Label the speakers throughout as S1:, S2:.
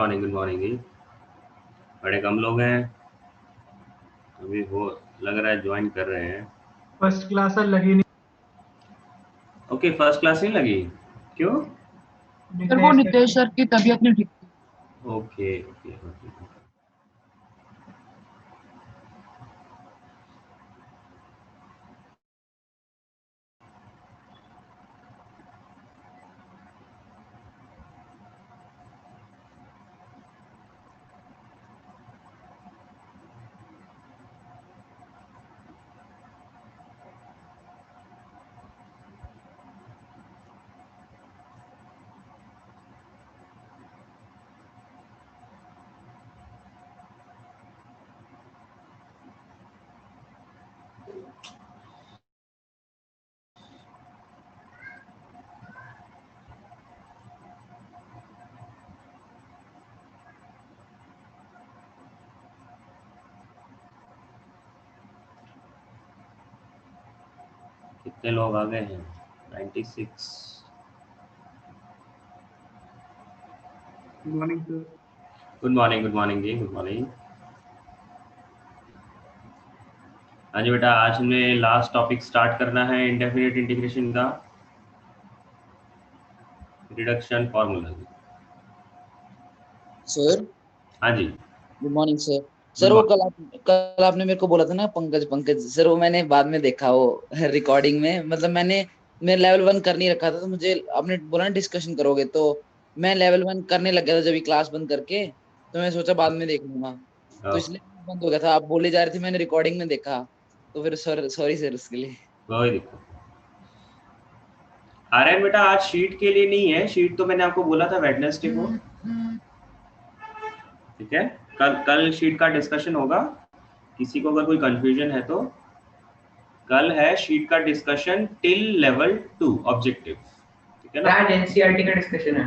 S1: Morning, good morning जी। बड़े कम लोग हैं, अभी वो लग रहा है ज्वाइन कर रहे हैं।
S2: फर्स्ट क्लास लगी नहीं।
S1: ओके, फर्स्ट क्लास नहीं लगी, क्यों?
S3: सर वो नितेश सर की तबीयत नहीं ठीक थी।
S1: Okay okay okay. कितने लोग आ गए हैं? 96।
S2: Good morning sir.
S1: Good morning जी, गुड मॉर्निंग। हाँ जी बेटा, आज हमें लास्ट टॉपिक स्टार्ट करना है इंडेफिनिट इंटीग्रेशन का रिडक्शन फार्मूला।
S4: सर
S1: हाँ जी,
S4: good morning sir.
S1: Good
S4: sir वो
S1: मॉर्निंग।
S4: कल आपने मेरे को बोला था ना पंकज सर, वो मैंने बाद में देखा वो रिकॉर्डिंग में। मतलब मैं लेवल 1 कर नहीं रखा था, तो मुझे आपने बोला ना डिस्कशन करोगे, तो मैं लेवल 1 करने लग गया था जब क्लास बंद करके। तो मैं सोचा बाद में देख लूंगा, तो इसलिए बंद हो गया था। आप बोले जा रहे थे, मैंने रिकॉर्डिंग में देखा, तो फिर सॉरी सर उसके लिए।
S1: कोई दिक्कत नहीं। आर्यन बेटा, आज शीट के लिए नहीं है, शीट तो मैंने आपको बोला था वेडनेसडे को। ठीक है, कल शीट का डिस्कशन होगा। किसी को अगर कोई कंफ्यूजन है तो कल है शीट का डिस्कशन टिल लेवल 2 ऑब्जेक्टिव। ठीक है ना?
S5: आज एनसीईआरटी का डिस्कशन है।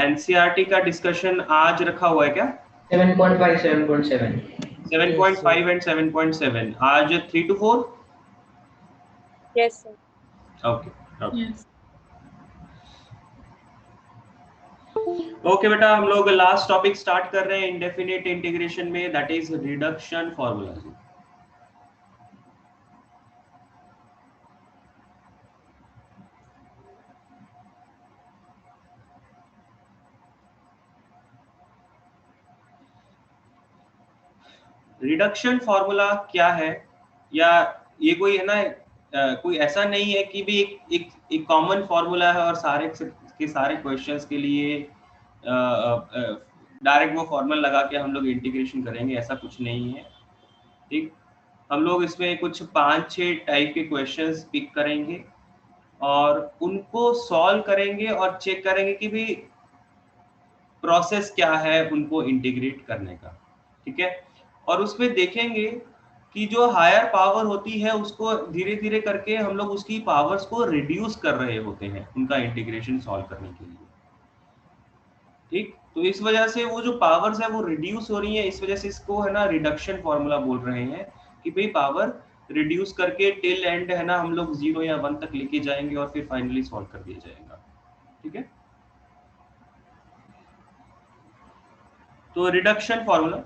S1: एनसीईआरटी का डिस्कशन आज रखा हुआ है क्या?
S5: 7.5 7.7
S1: 7.5 एंड 7.7 आज 3 to 4।
S6: Yes, sir.
S1: Okay okay
S3: Yes.
S1: Okay बेटा, हम लोग लास्ट टॉपिक स्टार्ट कर रहे हैं इंडेफिनिट इंटीग्रेशन में, that is reduction formula. Reduction formula क्या है, या ये कोई है ना, कोई ऐसा नहीं है कि भी एक कॉमन फॉर्मूला है और सारे के सारे क्वेश्चंस के लिए डायरेक्ट वो फॉर्मूला लगा के हम लोग इंटीग्रेशन करेंगे, ऐसा कुछ नहीं है। ठीक, हम लोग इसमें कुछ 5-6 टाइप के क्वेश्चंस पिक करेंगे और उनको सॉल्व करेंगे और चेक करेंगे कि भी प्रोसेस क्या है उनको इंटीग्रेट करने का। ठीक है, और उसमें देखेंगे कि जो हायर पावर होती है उसको धीरे धीरे करके हम लोग उसकी पावर्स को रिड्यूस कर रहे होते हैं उनका इंटीग्रेशन सॉल्व करने के लिए। ठीक, तो इस वजह से वो जो पावर्स है वो रिड्यूस हो रही है, इस वजह से इसको है ना रिडक्शन फॉर्मूला बोल रहे हैं कि भाई पावर रिड्यूस करके टिल एंड है ना हम लोग 0 या 1 तक लेके जाएंगे और फिर फाइनली सॉल्व कर दिया जाएगा। ठीक है, तो रिडक्शन फॉर्मूला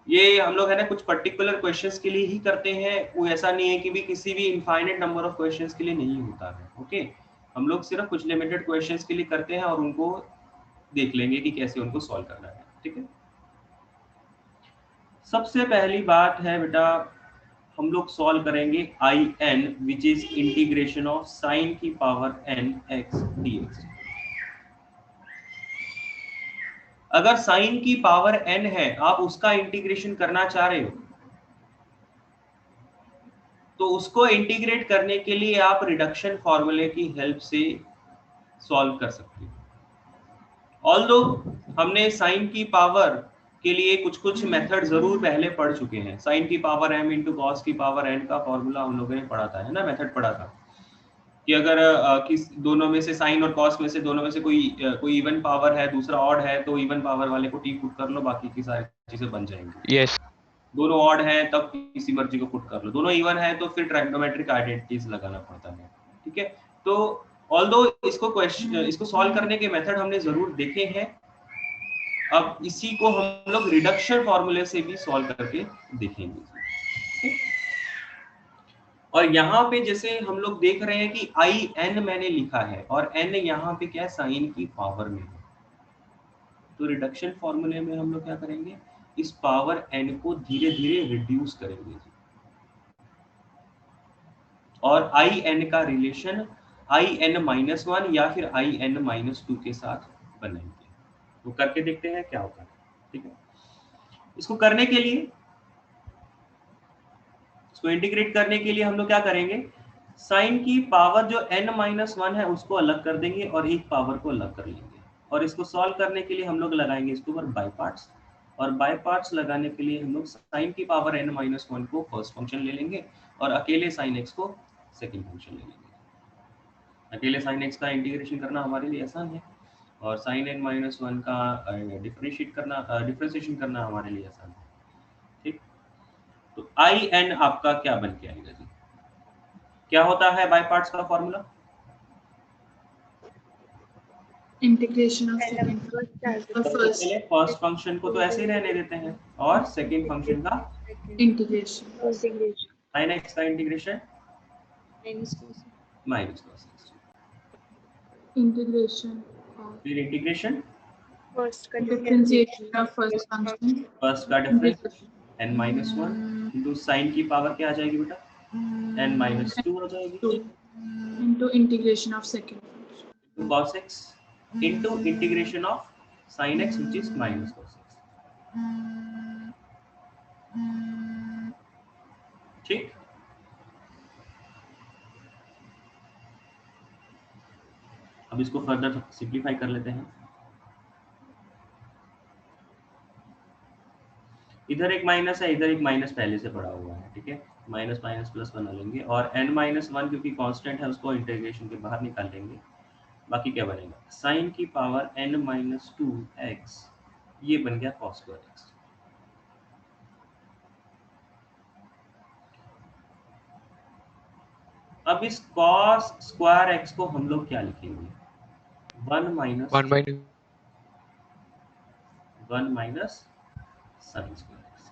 S1: ये हम लोग है ना कुछ पर्टिकुलर क्वेश्चंस के लिए ही करते हैं, कोई ऐसा नहीं है कि भी किसी भी इनफाइनाइट नंबर ऑफ क्वेश्चंस के लिए नहीं होता है। ओके, हम लोग सिर्फ कुछ लिमिटेड क्वेश्चंस के लिए करते हैं और उनको देख लेंगे कि कैसे उनको सॉल्व करना है। ठीक है, सबसे पहली बात है बेटा, हम लोग सॉल्व करेंगे I n which is integration of sine की पावर n x dx। अगर साइन की पावर n है, आप उसका इंटीग्रेशन करना चाह रहे हो, तो उसको इंटीग्रेट करने के लिए आप रिडक्शन फॉर्मूले की हेल्प से सॉल्व कर सकते हो। ऑल्दो हमने साइन की पावर के लिए कुछ कुछ मेथड जरूर पहले पढ़ चुके हैं। साइन की पावर m इंटू कॉस की पावर n का फॉर्मूला हम लोगों ने पढ़ा था, है ना, मेथड पढ़ा था कि अगर किस दोनों में से साइन और कॉस में से दोनों में से कोई इवन पावर है, दूसरा ऑड है, तो इवन पावर वाले को टी पुट कर लो, बाकी की सारी चीजें बन जाएंगी।
S7: यस।
S1: दोनों ऑड है तब किसी मर्जी को पुट कर लो, दोनों इवन है तो फिर ट्राइगोनोमेट्रिक आइडेंटिटीज लगाना पड़ता है। ठीक है, तो ऑल्दो इसको सॉल्व करने के मेथड हमने जरूर देखे हैं, अब इसी को हम लोग रिडक्शन फॉर्मूले से भी सॉल्व करके देखेंगे। और यहाँ पे जैसे हम लोग देख रहे हैं कि आई एन मैंने लिखा है और एन यहाँ पे क्या है, साइन की पावर में है, तो रिडक्शन फॉर्मूले में हम लोग क्या करेंगे, इस पावर एन को धीरे धीरे रिड्यूस करेंगे और आई एन का relation I N minus one या फिर आई एन माइनस टू के साथ बनाएंगे। तो करके देखते हैं क्या होता है। ठीक है, इसको करने के लिए, इसको इंटीग्रेट करने के लिए हम लोग क्या करेंगे, साइन की पावर जो n माइनस वन है उसको अलग कर देंगे और एक पावर को अलग कर लेंगे, और इसको सॉल्व करने के लिए हम लोग लगाएंगे इसके ऊपर बाय पार्ट्स, और बाय पार्ट्स लगाने के लिए हम लोग साइन की पावर n माइनस वन को फर्स्ट फंक्शन ले लेंगे और अकेले साइन x को सेकंड फंक्शन ले लेंगे। अकेले साइन x का इंटीग्रेशन करना हमारे लिए आसान है और साइन n माइनस वन का डिफरेंशिएशन करना हमारे लिए आसान है। ठीक, तो आई एन आपका क्या बन के आएगा जी, क्या होता है बाय पार्ट्स का formula,
S3: integration of second
S1: first function को तो ऐसे ही रहने देते हैं और सेकंड फंक्शन का
S3: इंटीग्रेशन
S1: sin x का integration minus cos x,
S3: integration
S1: फिर इंटीग्रेशन
S6: फर्स्ट का
S3: differentiation of first function
S1: first का difference n minus one into sine की पावर क्या आ जाएगी बेटा, n माइनस टू आ जाएगी
S3: into integration of second function
S1: cos x into integration of sin x which is minus cos x। ठीक, अब इसको फर्दर सिंपलीफाई कर लेते हैं। इधर एक माइनस है, इधर एक माइनस पहले से पड़ा हुआ है। ठीक है, माइनस माइनस प्लस बना लेंगे और n माइनस वन क्योंकि कांस्टेंट है उसको इंटीग्रेशन के बाहर निकाल लेंगे। बाकी क्या बनेगा, साइन की power n minus two x, ये बन गया cos स्क्वायर x। अब इस cos स्क्वायर x को हम लोग क्या लिखेंगे, one minus sine square x।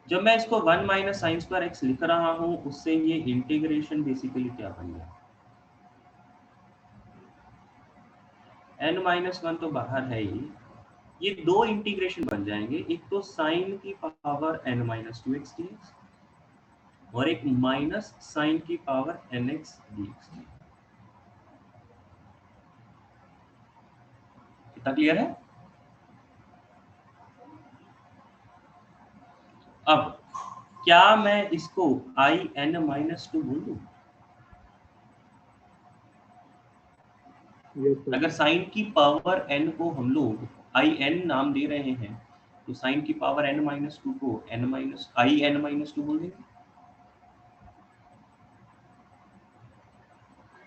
S1: जब मैं इसको one minus sine square x लिख रहा हूं, उससे ये इंटीग्रेशन बेसिकली क्या बन गया, n माइनस वन तो बाहर है ही, ये दो इंटीग्रेशन बन जाएंगे, एक तो साइन की power n minus two x d x और एक माइनस साइन की power n x d x. कितना क्लियर है? अब क्या मैं इसको आई एन माइनस टू बोल दूं? अगर साइन की पावर n को हम लोग आई एन नाम दे रहे हैं तो साइन की पावर n माइनस टू को n minus I N minus two बोल देंगे,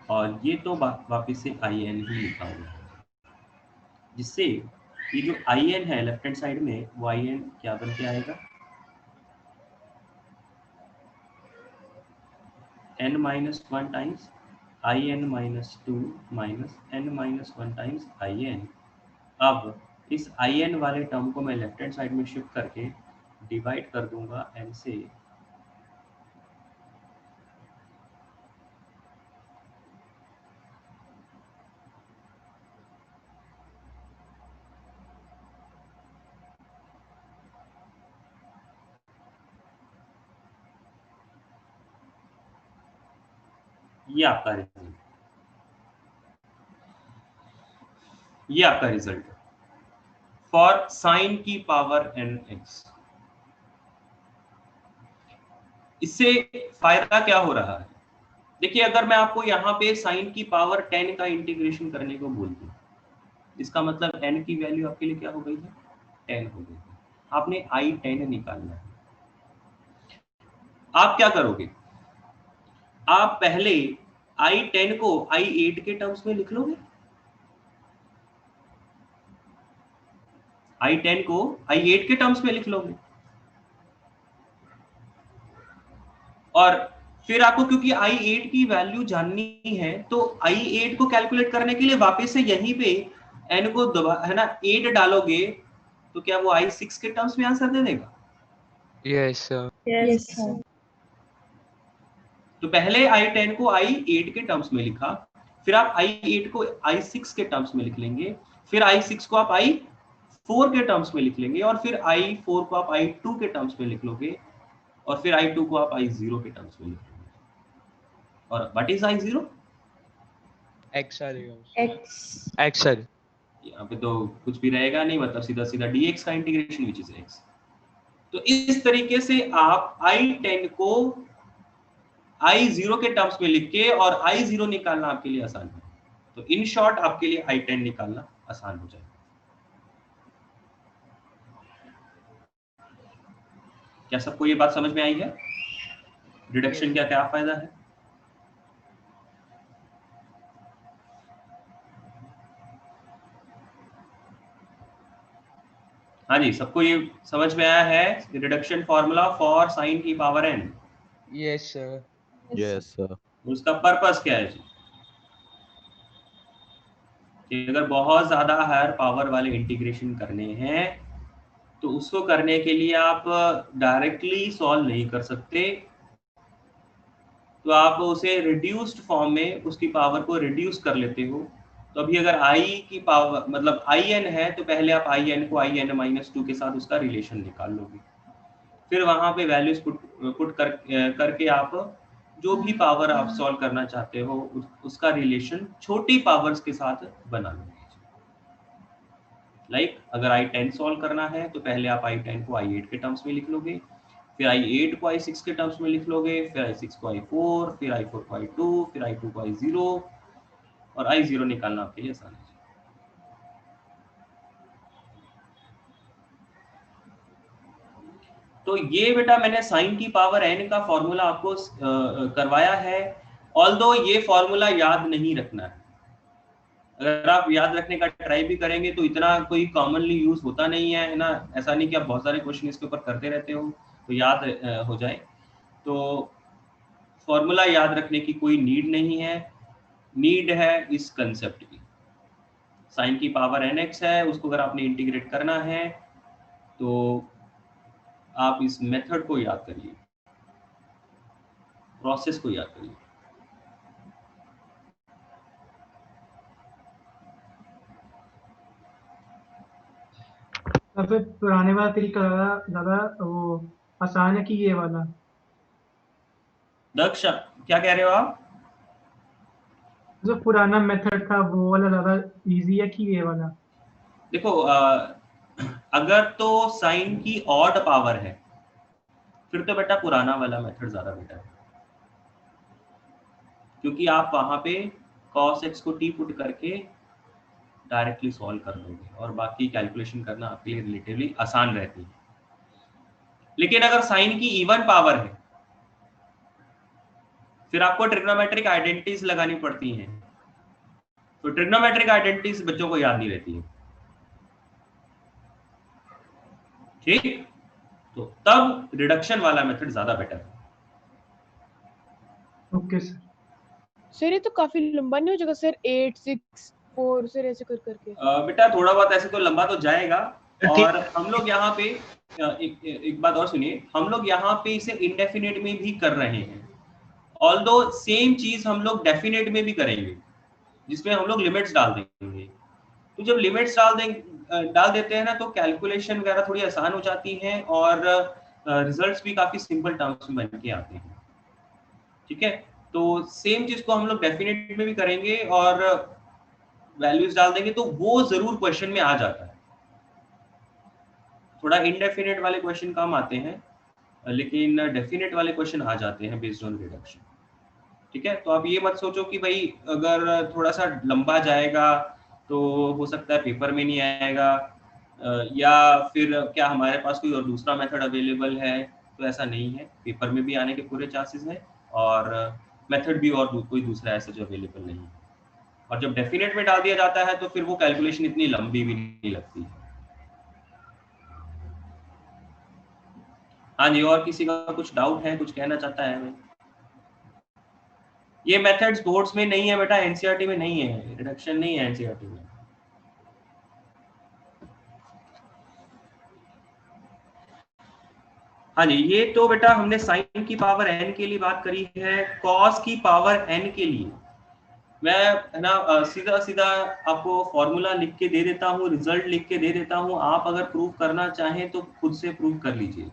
S1: और ये तो वापस से आई एन ही लिखा हुआ है, जिससे ये जो आई एन है लेफ्ट हैंड साइड में वो आई एन क्या बन के आएगा, n minus one times I N minus two minus n minus one times I n. अब इस आई एन वाले टर्म को मैं लेफ्ट हैंड साइड में शिफ्ट करके डिवाइड कर दूंगा n से, ये आपका रिजल्ट, ये आपका रिजल्ट फॉर साइन की पावर एन एक्स। इससे फायदा क्या हो रहा है, देखिए अगर मैं आपको यहाँ पे साइन की पावर 10 का इंटीग्रेशन करने को बोल दूं, इसका मतलब n की वैल्यू आपके लिए क्या हो गई है, 10 हो गई है। आपने आई 10 निकालना है, आप क्या करोगे, आप पहले आई 10 को आई 8 के टर्म्स में लिख लोगे, आई 10 को आई 8 के टर्म्स में लिख लोगे, और फिर आपको क्योंकि I8 की वैल्यू जाननी है तो I8 को कैलकुलेट करने के लिए वापस से यहीं पे n को है ना 8 डालोगे तो क्या वो I6 के टर्म्स में आंसर दे देगा?
S7: Yes, sir.
S6: Yes, sir.
S1: तो पहले I10 को I8 के टर्म्स में लिखा, फिर आप I8 को I6 के टर्म्स में लिख लेंगे, फिर I6 को आप I4 के टर्म्स में लिख लेंगे और फिर I4 को आप I2 के टर्म्स में लिख लोगे और फिर I2 को आप I0 के टर्म्स में लिख लोगे। और what is I0?
S7: XR.
S6: X.
S7: XR.
S1: यहाँ पे तो कुछ भी रहेगा नहीं, मतलब सीधा सीधा dx का इंटीग्रेशन विच इज x। तो इस तरीके से आप I10 को I0 के टर्म्स में लिख के और I0 निकालना आपके लिए आसान है। तो इन शॉर्ट आपके लिए I10 निकालना आसान हो जाएगा। क्या सबको ये बात समझ में आई है? रिडक्शन का क्या फायदा है? हाँ जी, सबको ये समझ में आया है रिडक्शन फॉर्मूला फॉर साइन की power n?
S7: Yes, sir.
S8: Yes, sir.
S1: उसका पर्पस क्या है जी? कि अगर बहुत ज्यादा हायर पावर वाले इंटीग्रेशन करने हैं तो उसको करने के लिए आप डायरेक्टली सॉल्व नहीं कर सकते, तो आप उसे रिड्यूस्ड फॉर्म में उसकी पावर को रिड्यूस कर लेते हो। तो अभी अगर i की पावर मतलब in है तो पहले आप in को in-2 के साथ उसका रिलेशन निकाल लोगे, फिर वहां पे वैल्यूज पुट करके आप जो भी पावर आप सॉल्व करना चाहते हो उसका रिलेशन छोटी पावर्स के साथ बना लोगे। लाइक अगर I10 सॉल्व करना है तो पहले आप I10 को I8 के टर्म्स में लिख लोगे, फिर I8 को I6 के टर्म्स में लिख लोगे, फिर I6 को I4, फिर I4 को I2, फिर I2 को I0 और I0 निकालना आपके लिए आसान है। तो ये बेटा मैंने साइन की पावर n का फॉर्मूला आपको करवाया है, ऑल्दो ये फॉर्मूला याद नहीं रखना है। अगर आप याद रखने का ट्राई भी करेंगे तो इतना कोई कॉमनली यूज होता नहीं है ना, ऐसा नहीं कि आप बहुत सारे क्वेश्चन इसके ऊपर करते रहते हो तो याद हो जाए। तो फॉर्मूला याद रखने की कोई नीड नहीं है, नीड है इस कंसेप्ट की। साइन की पावर nx है, उसको अगर आपने इंटीग्रेट करना है तो आप इस मेथड को याद करिए, प्रोसेस को याद करिए।
S2: फिर पुराने वाला तरीका ज्यादा वो आसान है कि ये वाला?
S1: दक्ष क्या कह रहे हो आप?
S2: जो पुराना मेथड था वो वाला ज्यादा इजी है कि ये वाला?
S1: देखो अगर तो साइन की ऑड पावर है फिर तो बेटा पुराना वाला मेथड ज्यादा बेटर है, क्योंकि आप वहां पे cos x को t पुट करके डायरेक्टली सॉल्व कर लोगे और बाकी कैलकुलेशन करना आपके लिए रिलेटिवली आसान रहती है। लेकिन अगर साइन की इवन पावर है फिर आपको ट्रिग्नोमेट्रिक आइडेंटिटीज लगानी पड़ती हैं, तो ट्रिग्नोमेट्रिक आइडेंटिटीज बच्चों को याद नहीं रहती है, ठीक? तो तब रिडक्शन वाला मेथड ज्यादा बेटर है।
S2: Okay sir.
S9: सर ये तो काफी लंबा नहीं हो जाएगा सर? 8 6 4 सर ऐसे कर करके
S1: बेटा थोड़ा बहुत ऐसे तो लंबा तो जाएगा। और हम लोग यहाँ पे एक बात और सुनिए, हम लोग यहाँ पे इसे इंडेफिनेट में भी कर रहे हैं, ऑल्दो सेम चीज हम लोग डेफिनेट में भी करेंगे जिसमें हम लोग लिमिट्स डाल देंगे। तो जब लिमिट्स डाल देते हैं ना तो कैलकुलेशन वगैरह थोड़ी आसान हो जाती है और रिजल्ट्स भी काफी सिंपल टर्म्स में बन के आते हैं, ठीक है? तो सेम चीज को हम लोग डेफिनेट में भी करेंगे और वैल्यूज डाल देंगे तो वो जरूर क्वेश्चन में आ जाता है। थोड़ा इनडेफिनेट वाले क्वेश्चन कम आते हैं लेकिन डेफिनेट वाले क्वेश्चन आ जाते हैं बेस्ड ऑन रिडक्शन, ठीक है? तो आप ये मत सोचो कि भाई अगर थोड़ा सा लंबा जाएगा तो हो सकता है पेपर में नहीं आएगा या फिर क्या हमारे पास कोई और दूसरा मेथड अवेलेबल है, तो ऐसा नहीं है, पेपर में भी आने के पूरे चांसेस हैं और मेथड भी और कोई दूसरा ऐसा जो अवेलेबल नहीं है। और जब डेफिनेट में डाल दिया जाता है तो फिर वो कैलकुलेशन इतनी लंबी भी नहीं लगती है। हाँ जी, और किसी का कुछ डाउट है, कुछ कहना चाहता है? ये मेथड्स बोर्ड्स में नहीं है बेटा, एनसीईआरटी में नहीं है, रिडक्शन नहीं है एनसीईआरटी में। हाँ जी, ये तो बेटा हमने साइन की पावर n के लिए बात करी है। कॉस की पावर n के लिए मैं है ना सीधा सीधा आपको फॉर्मूला लिख के दे देता हूँ, रिजल्ट लिख के दे देता हूँ, आप अगर प्रूव करना चाहें तो खुद से प्रूव कर लीजिए।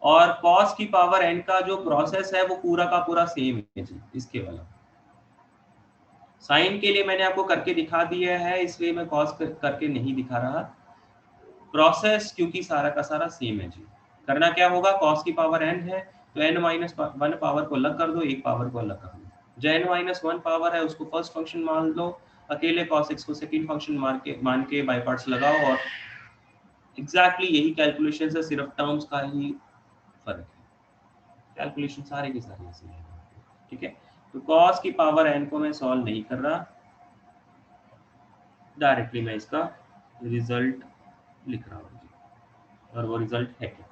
S1: और कॉस की पावर n का जो प्रोसेस है वो पूरा का पूरा सेम है जी इसके वाला। साइन के लिए मैंने आपको करके दिखा दिया है, इसलिए मैं कॉस करके नहीं दिखा रहा प्रोसेस, क्योंकि सारा का सारा सेम है जी। करना क्या होगा, कॉस की पावर n है तो n माइनस 1 पावर को अलग कर दो, एक पावर को अलग कर दो। जो n माइनस 1 पावर है उसको फर्स्ट फंक्शन मान लो, अकेले cos x को सेकंड फंक्शन मान के बाय पार्ट्स लगाओ, और एग्जैक्टली यही कैलकुलेशन है, सिर्फ टर्म्स का ही फर्क है, कैलकुलेशन सारे के सारे ऐसे हैं। ठीक है, तो cos की पावर n को मैं सॉल्व नहीं कर रहा, डायरेक्टली मैं इसका रिजल्ट लिख रहा हूँ, और वो रिजल्ट है क्या,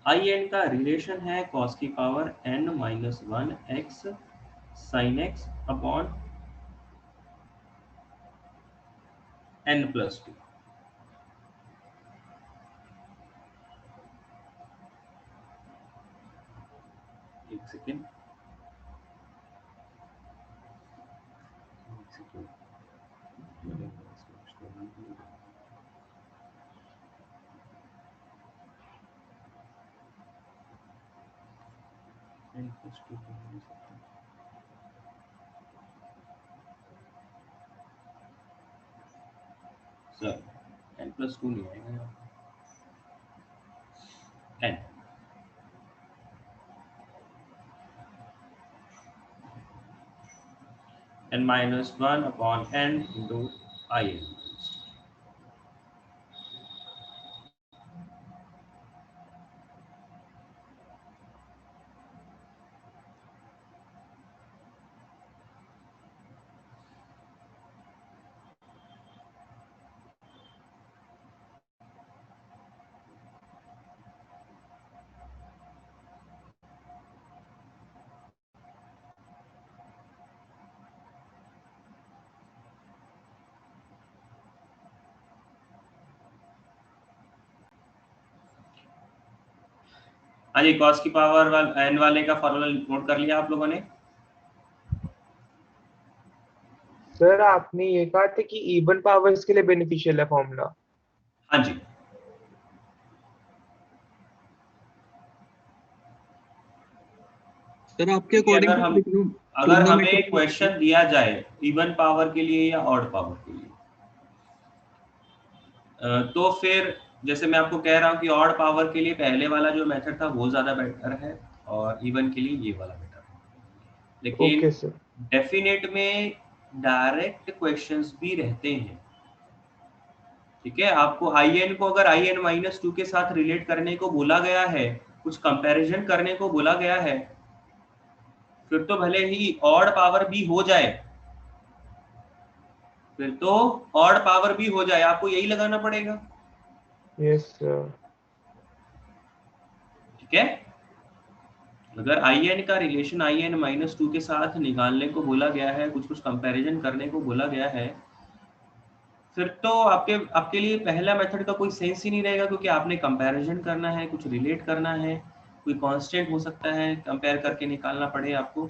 S1: आई एन का रिलेशन है cos की power n minus 1 x sin x upon n plus 2। एक second, n plus 2 sir n plus 2 नहीं आएगा, n n minus 1 upon n into in। हाँ जी, cos की पावर n वाले का फॉर्मूला नोट कर लिया आप लोगों ने?
S8: सर आपने ये कहा था कि इवन पावर्स के लिए बेनिफिशियल है फॉर्मूला।
S1: हाँ जी,
S10: सर आपके अकॉर्डिंग
S1: अगर हमें क्वेश्चन दिया जाए इवन पावर के लिए या ऑड पावर के लिए, तो फिर जैसे मैं आपको कह रहा हूँ कि ऑड पावर के लिए पहले वाला जो मेथड था वो ज्यादा बेटर है, और इवन के लिए ये वाला बेटर है। लेकिन
S8: ओके सर,
S1: डेफिनेट में डायरेक्ट क्वेश्चंस भी रहते हैं। ठीक है, आपको in को अगर in माइनस 2 के साथ रिलेट करने को बोला गया है, कुछ कंपैरिजन करने को बोला गया है, फिर तो भले ही ऑड पावर भी हो जाए, फिर तो ऑड पावर भी हो जाए, आपको यही लगाना पड़ेगा।
S8: Yes sir.
S1: ठीक है, अगर in का रिलेशन in माइनस 2 के साथ निकालने को बोला गया है, कुछ कंपैरिजन करने को बोला गया है, फिर तो आपके लिए पहला मेथड का कोई सेंस ही नहीं रहेगा, क्योंकि आपने कंपैरिजन करना है, कुछ रिलेट करना है, कोई कांस्टेंट हो सकता है कंपेयर करके निकालना पड़े आपको।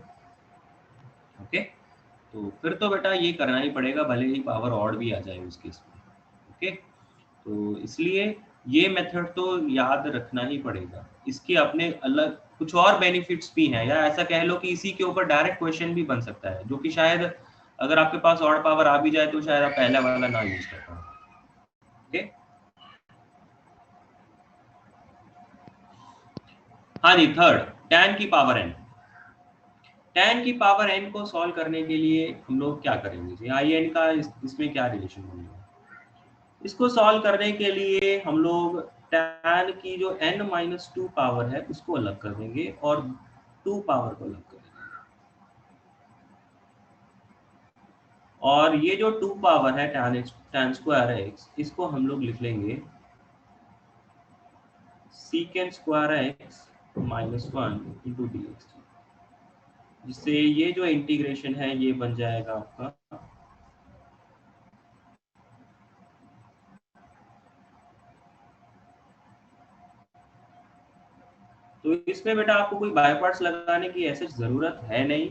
S1: ओके, तो फिर तो बेटा ये करना ही पड़ेगा, भले ही पावर ऑड भी आ जाए उस केस में। ओके, तो इसलिए ये मेथड तो याद रखना ही पड़ेगा। इसके अपने अलग कुछ और बेनिफिट्स भी हैं, या ऐसा कह लो कि इसी के ऊपर डायरेक्ट क्वेश्चन भी बन सकता है, जो कि शायद अगर आपके पास ऑड पावर आ भी जाए तो शायद आप पहला वाला ना यूज कर पाओ। ओके, हाँ जी, थर्ड tan की पावर n। tan की पावर n को सॉल्व करने के लिए हम लोग क्या करेंगे जी, in का इसमें क्या रिलेशन होगा, इसको सॉल्व करने के लिए हम लोग tan की जो n माइनस 2 पावर है उसको अलग कर देंगे और 2 पावर को अलग कर देंगे, और ये जो 2 पावर है tan स्क्वायर x, इसको हम लोग लिख लेंगे secant square x minus 1 into dx। जिससे ये जो इंटीग्रेशन है ये बन जाएगा आपका तो इसमें बेटा आपको कोई बाय पार्ट्स लगाने की ऐसी जरूरत है नहीं।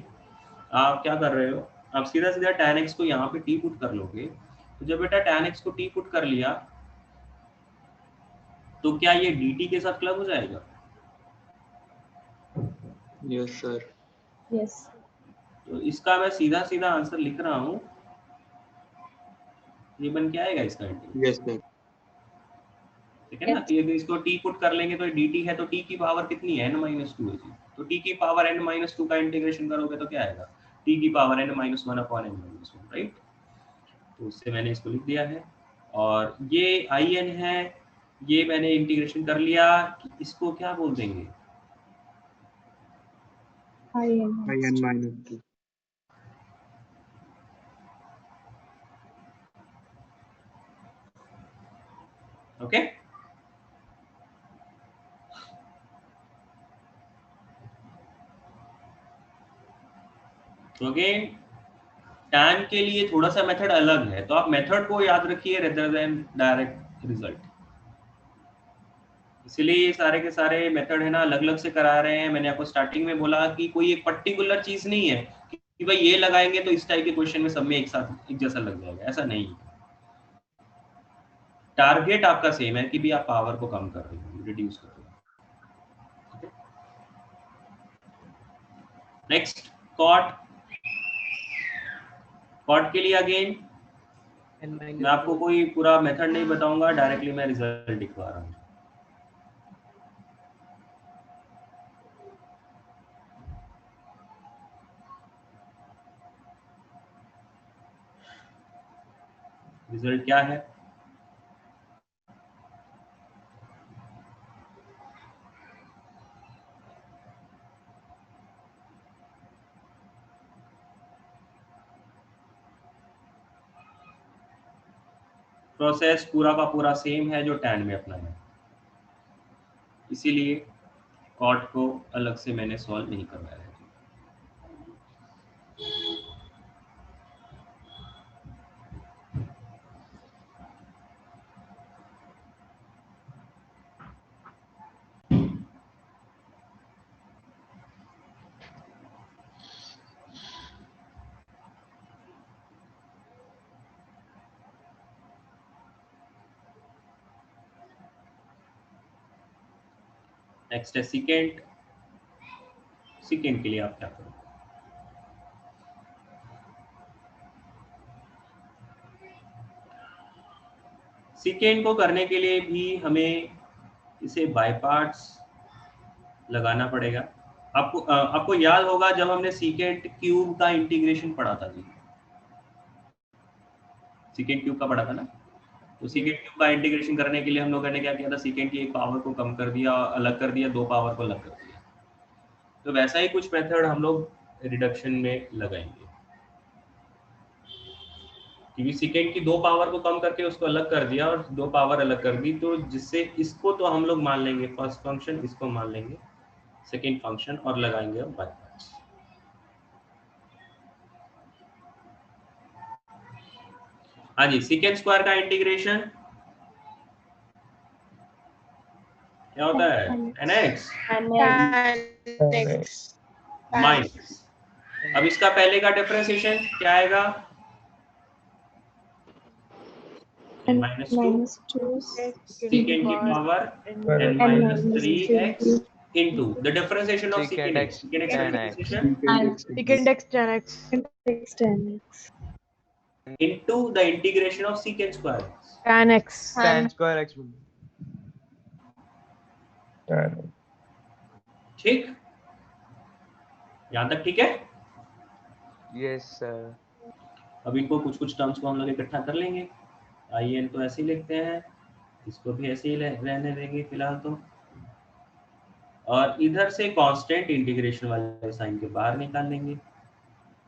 S1: आप क्या कर रहे हो, आप सीधा सीधा tan x को यहाँ पे t पुट कर लोगे। तो जब बेटा tan x को t पुट कर लिया तो क्या ये dt के साथ क्लब हो जाएगा?
S7: Yes sir.
S6: Yes.
S1: तो इसका मैं सीधा सीधा आंसर लिख रहा हूँ, ये बन के आएगा इसका इंटीग्रेशन।
S7: Yes sir.
S1: ठीक है ना। तो यदि इसको t पुट कर लेंगे तो dt है, तो t की पावर कितनी है n-2 है जी। तो t की पावर n-2 का इंटीग्रेशन करोगे तो क्या आएगा, t की power n-1 upon n-1, right. तो उससे मैंने इसको लिख दिया है। और ये in है, ये मैंने इंटीग्रेशन कर लिया। इसको क्या बोल देंगे,
S7: -2।
S1: ओके। तो अगेन tan के लिए थोड़ा सा मेथड अलग है, तो आप मेथड को याद रखिए रेदर देन डायरेक्ट रिजल्ट। इसलिए ये सारे के सारे मेथड है ना अलग अलग से करा रहे हैं। मैंने आपको स्टार्टिंग में बोला कि कोई एक पर्टिकुलर चीज नहीं है कि भाई ये लगाएंगे तो इस टाइप के क्वेश्चन में सब में एक साथ एक जैसा लग जाएगा, ऐसा नहीं। टारगेट आपका सेम है कि भी आप पावर को कम कर रहे हो, रिड्यूस कर रहे हो। Next cot. कॉट के लिए अगेन मैं आपको कोई पूरा मेथड नहीं बताऊंगा, डायरेक्टली मैं रिजल्ट दिखवा रहा हूँ। रिजल्ट क्या है, प्रोसेस पूरा का पूरा सेम है जो tan में अपना है, इसीलिए कॉट को अलग से मैंने सॉल्व नहीं करवाया है। नेक्स्ट है सीकेंट। सीकेंट के लिए आप क्या करोगे, सीकेंट को करने के लिए भी हमें इसे बाय पार्ट्स लगाना पड़ेगा। आपको याद होगा जब हमने सीकेंट क्यूब का इंटीग्रेशन पढ़ा था जी, सीकेंट क्यूब का पढ़ा था ना। तो सीकेंट क्यूब का इंटीग्रेशन करने के लिए हम लोगों ने क्या किया था, सीकेंट की एक पावर को कम कर दिया, अलग कर दिया, दो पावर को अलग कर दिया। तो वैसा ही कुछ मेथड हम लोग रिडक्शन में लगाएंगे, क्योंकि सीकेंट की दो पावर को कम करके उसको अलग कर दिया और दो पावर अलग कर दी, तो जिससे इसको तो हम लोग मान लेंगे फर्स्ट फंक्शन, इसको मान लेंगे सेकेंड फंक्शन और लगाएंगे बाय पार्ट्स। हाँ जी, सीकेंट स्क्वायर का इंटीग्रेशन क्या होता है, nx माइनस, अब इसका पहले का डिफरेंशिएशन क्या आएगा, -2 secant की power n-3x into the differentiation of secant x, secant x का differentiation
S9: secant x tan x
S1: into the integration of secant square x,
S9: tan x
S7: tan square x।
S1: ठीक, यहाँ तक ठीक है।
S7: Yes sir.
S1: अब इनको कुछ कुछ टर्म्स को हम लोग इकट्ठा कर लेंगे। in तो ऐसे ही लिखते हैं, इसको भी ऐसे ही रहने देंगे फिलहाल तो, और इधर से कांस्टेंट इंटीग्रेशन वाले साइन के बाहर निकाल लेंगे।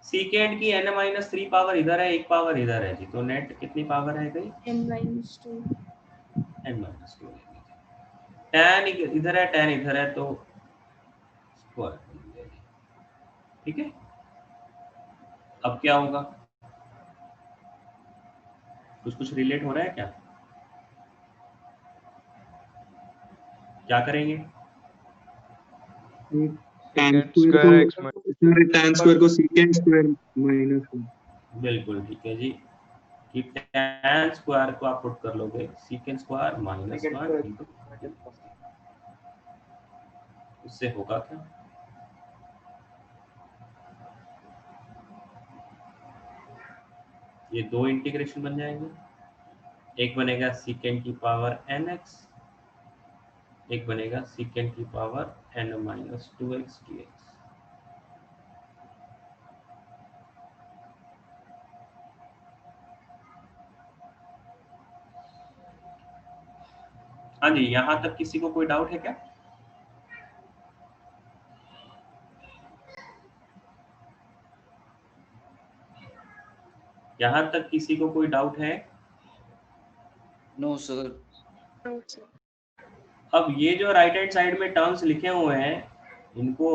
S1: सीकेंट की n-3 पावर इधर है, एक पावर इधर है जी, तो नेट कितनी पावर है गई,
S3: n-2
S1: n-2। tan इधर है, tan इधर है, तो स्क्वायर। ठीक है, अब क्या होगा, कुछ रिलेट हो रहा है क्या? क्या करेंगे?
S8: tan
S7: Secant
S8: square
S7: square x
S8: को सर tan स्क्वायर को secant स्क्वायर माइनस
S1: बिल्कुल ठीक है जी, कि tan स्क्वायर को आप पुट कर लोगे secant square minus
S8: secant
S1: 1
S8: square
S1: into, इससे होगा क्या? ये दो इंटीग्रेशन बन जाएंगे, एक बनेगा secant की पावर nx, एक बनेगा secant की power n minus 2x dx। हाँ जी, यहाँ तक किसी को कोई डाउट है क्या? यहाँ तक किसी को कोई डाउट है?
S4: No sir.
S6: No, sir.
S1: अब ये जो राइट हैंड साइड में टर्म्स लिखे हुए हैं, इनको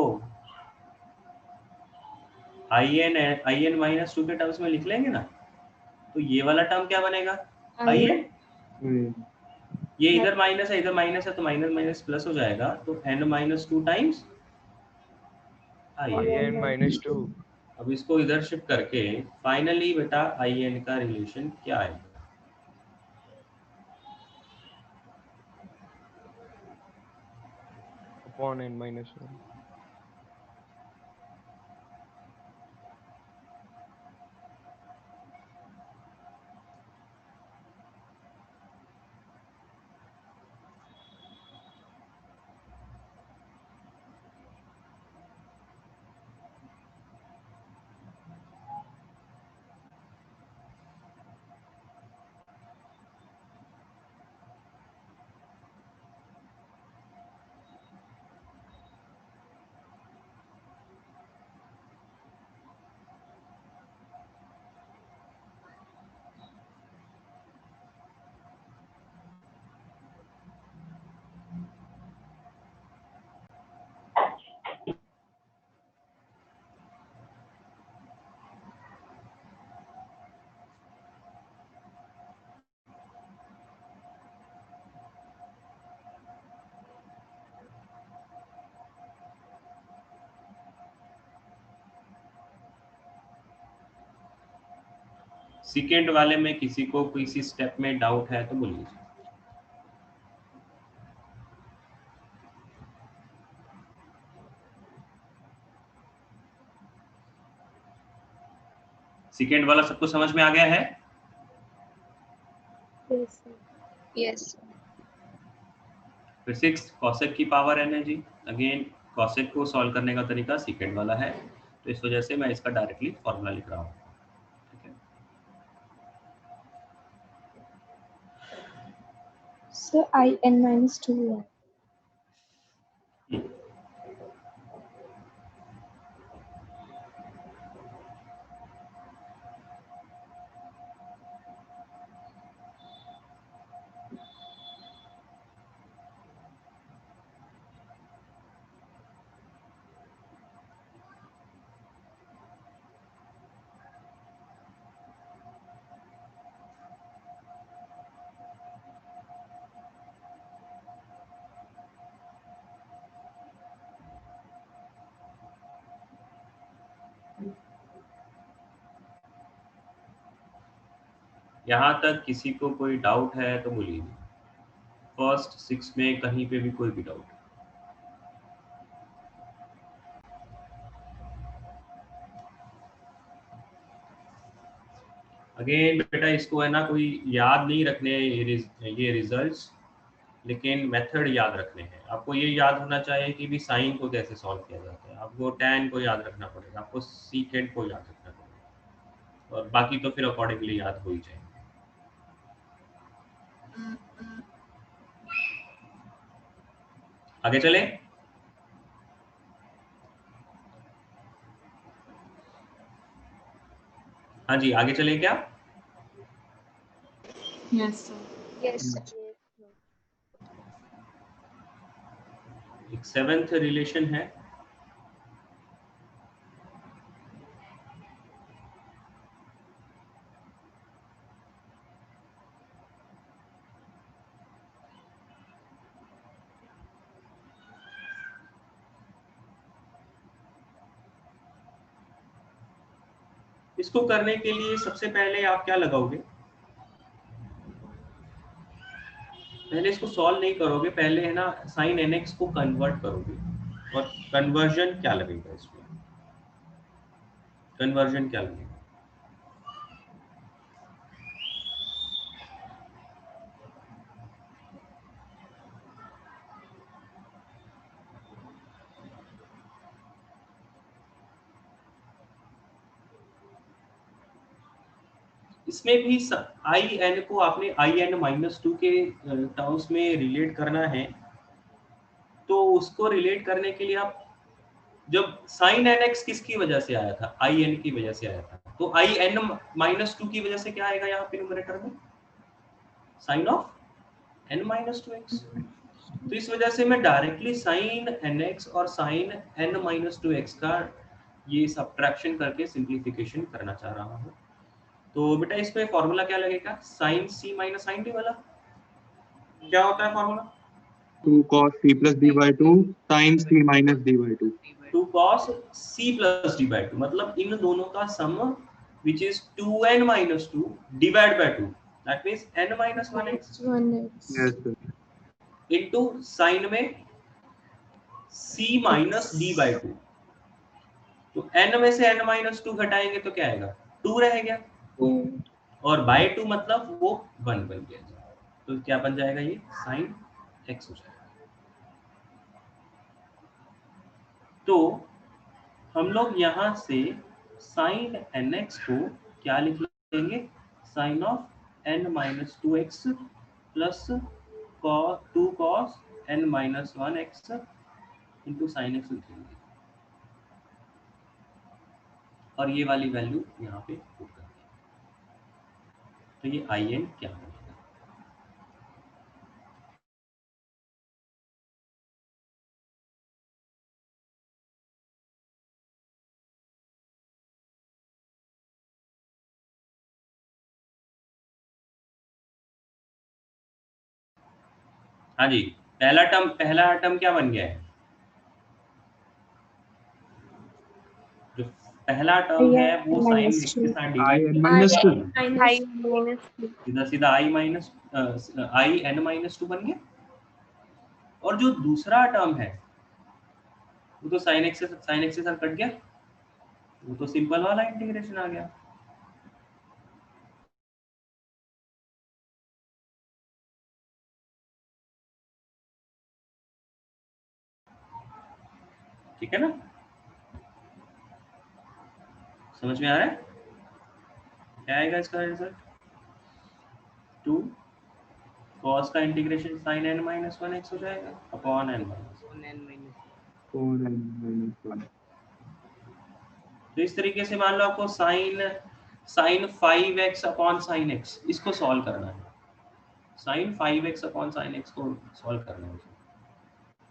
S1: in माइनस 2 के टर्म्स में लिख लेंगे ना, तो ये वाला टर्म क्या बनेगा? in, ये इधर माइनस है, इधर माइनस है, तो माइनस माइनस प्लस हो जाएगा, तो n minus 2 times
S7: in minus 2
S1: अब इसको इधर शिफ्ट करके फाइनली बेटा in का रिलेशन क्या आएगा?
S7: upon n minus 1.
S1: सेकेंड वाले में किसी को किसी स्टेप में डाउट है तो बोलिए। सेकेंड वाला सबको समझ में आ गया है?
S6: Yes, sir. Yes, sir.
S1: फिर 6 कॉसेक की पावर n है जी। अगेन कॉसेक को सॉल्व करने का तरीका सेकेंड वाला है, तो इस वजह से मैं इसका डायरेक्टली फॉर्मूला लिख रहा हूँ। ठीक है,
S6: Sir, in minus 2 है।
S1: यहाँ तक किसी को कोई डाउट है तो बोलिए। फर्स्ट 6 में कहीं पे भी कोई भी डाउट? अगेन बेटा इसको है ना कोई याद नहीं रखने ये रिजल्ट्स, लेकिन मेथड याद रखने हैं। आपको ये याद होना चाहिए कि भी साइन को कैसे सॉल्व किया जाता है, आपको tan को याद रखना पड़ेगा, आपको सीकेंट को याद रखना पड़ेगा, और बाकी तो फिर अकॉर्डिंगली याद हो ही जाएंगे। आगे चले। हाँ जी, आगे चले क्या?
S3: Yes, sir.
S6: Yes, sir.
S1: एक सेवेंथ रिलेशन है, इसको करने के लिए सबसे पहले आप क्या लगाओगे, पहले इसको सॉल्व नहीं करोगे, पहले है ना साइन nx को कन्वर्ट करोगे। और कन्वर्जन क्या लगेगा इसमें, कन्वर्जन क्या लगेगा, इसमें भी आई एन को आपने आई एन माइनस टू के टर्म्स में रिलेट करना है। तो उसको रिलेट करने के लिए आप, जब साइन एन एक्स किसकी वजह से आया था, आई एन की वजह से आया था, तो आई एन माइनस टू की वजह से क्या आएगा यहाँ पे न्यूमरेटर में, sine of n minus two x. तो इस वजह से मैं डायरेक्टली साइन एन एक्स और sine n minus two x का ये सब्ट्रैक्शन करके सिंप्लीफिकेशन करना चाह रहा हूँ। तो बेटा इसमें फॉर्मूला क्या लगेगा, साइन सी माइनस साइन डी वाला क्या होता है formula,
S10: 2 cos c plus d by 2 sin c minus d by 2।
S1: 2 cos c plus d by 2 मतलब इन दोनों का सम which is 2n minus 2 divide by 2 that means n minus 1x
S10: Yes sir।
S1: into sin में c minus d by 2। तो n में से n minus 2 घटाएंगे तो क्या आएगा, 2 रहेगा, और by 2 मतलब वो 1 बन गया। तो क्या बन जाएगा, ये sin x हो जाएगा। तो हम लोग यहाँ से sin nx को क्या लिख लेंगे, sin of n minus two x plus 2 cos n minus 1x into sine x लिख लेंगे, और ये वाली वैल्यू यहाँ पे पुट कर देंगे। तो ये आई एन क्या बनेगा, हाँ जी, पहला टर्म क्या बन गया है, जो पहला टर्म है वो साइन एक्स के साथ सीधा सीधा आई एन माइनस टू बन गया। और जो दूसरा टर्म है वो तो साइन एक्स से साथ कट गया, वो तो सिंपल वाला इंटीग्रेशन आ गया। ठीक है ना, समझ में आ रहा है क्या आएगा इसका रिजल्ट, 2 cos का integration sin n minus 1x हो जाएगा अपॉन n माइनस 1। तो इस तरीके से मान लो आपको sin 5x upon sin x इसको सॉल्व करना है, sin 5x upon sin x को सॉल्व करना है।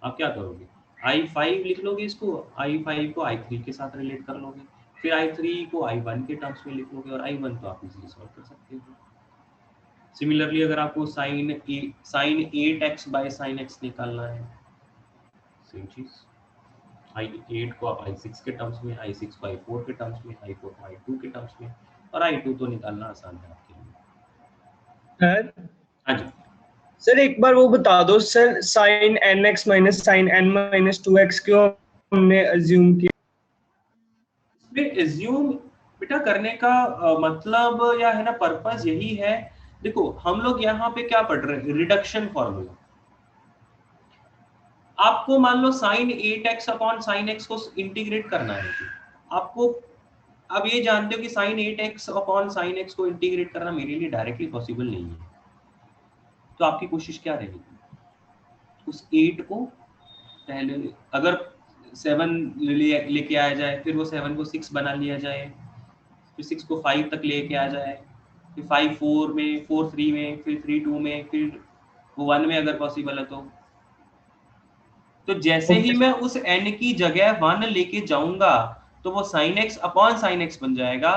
S1: आप क्या करोगे, i5 लिख लोगे, इसको i5 को i3 के साथ रिलेट कर लोगे, फिर i3 को i1 के टर्म्स में लिख लोगे, और i1 तो आप इजीली सॉल्व कर सकते हो। सिमिलरली अगर आपको sin 8x bye sin x निकालना है, सेम चीज, i8 को आप i6 के टर्म्स में, i6 को i4 के टर्म्स में, i4 को i2 के टर्म्स में, और i2 तो निकालना आसान है आपके लिए।
S11: सर
S1: हाँ जी
S11: सर एक बार वो बता दो sir, sin nx minus sin n minus 2x क्यों हमने अज्यूम किया?
S1: इसमें एज्यूम बेटा करने का मतलब या है ना पर्पस यही है, देखो हम लोग यहाँ पे क्या पढ़ रहे हैं, रिडक्शन फॉर्मूला। आपको मान लो sin 8x upon sin x को इंटीग्रेट करना है, आपको अब ये जानते हो कि sin 8x upon sin x को इंटीग्रेट करना मेरे लिए डायरेक्टली पॉसिबल नहीं है। तो आपकी कोशिश क्या रहेगी, उस 8 को पहले अगर 7 लेके आया जाए, फिर वो 7 को 6 बना लिया जाए, फिर 6 को 5 तक लेके आ जाए, फिर 5 4 में, 4 3 में, फिर 3 2 में, फिर 1 में अगर पॉसिबल है तो जैसे ही मैं उस n की जगह 1 लेके जाऊंगा तो वो sin x upon sin x बन जाएगा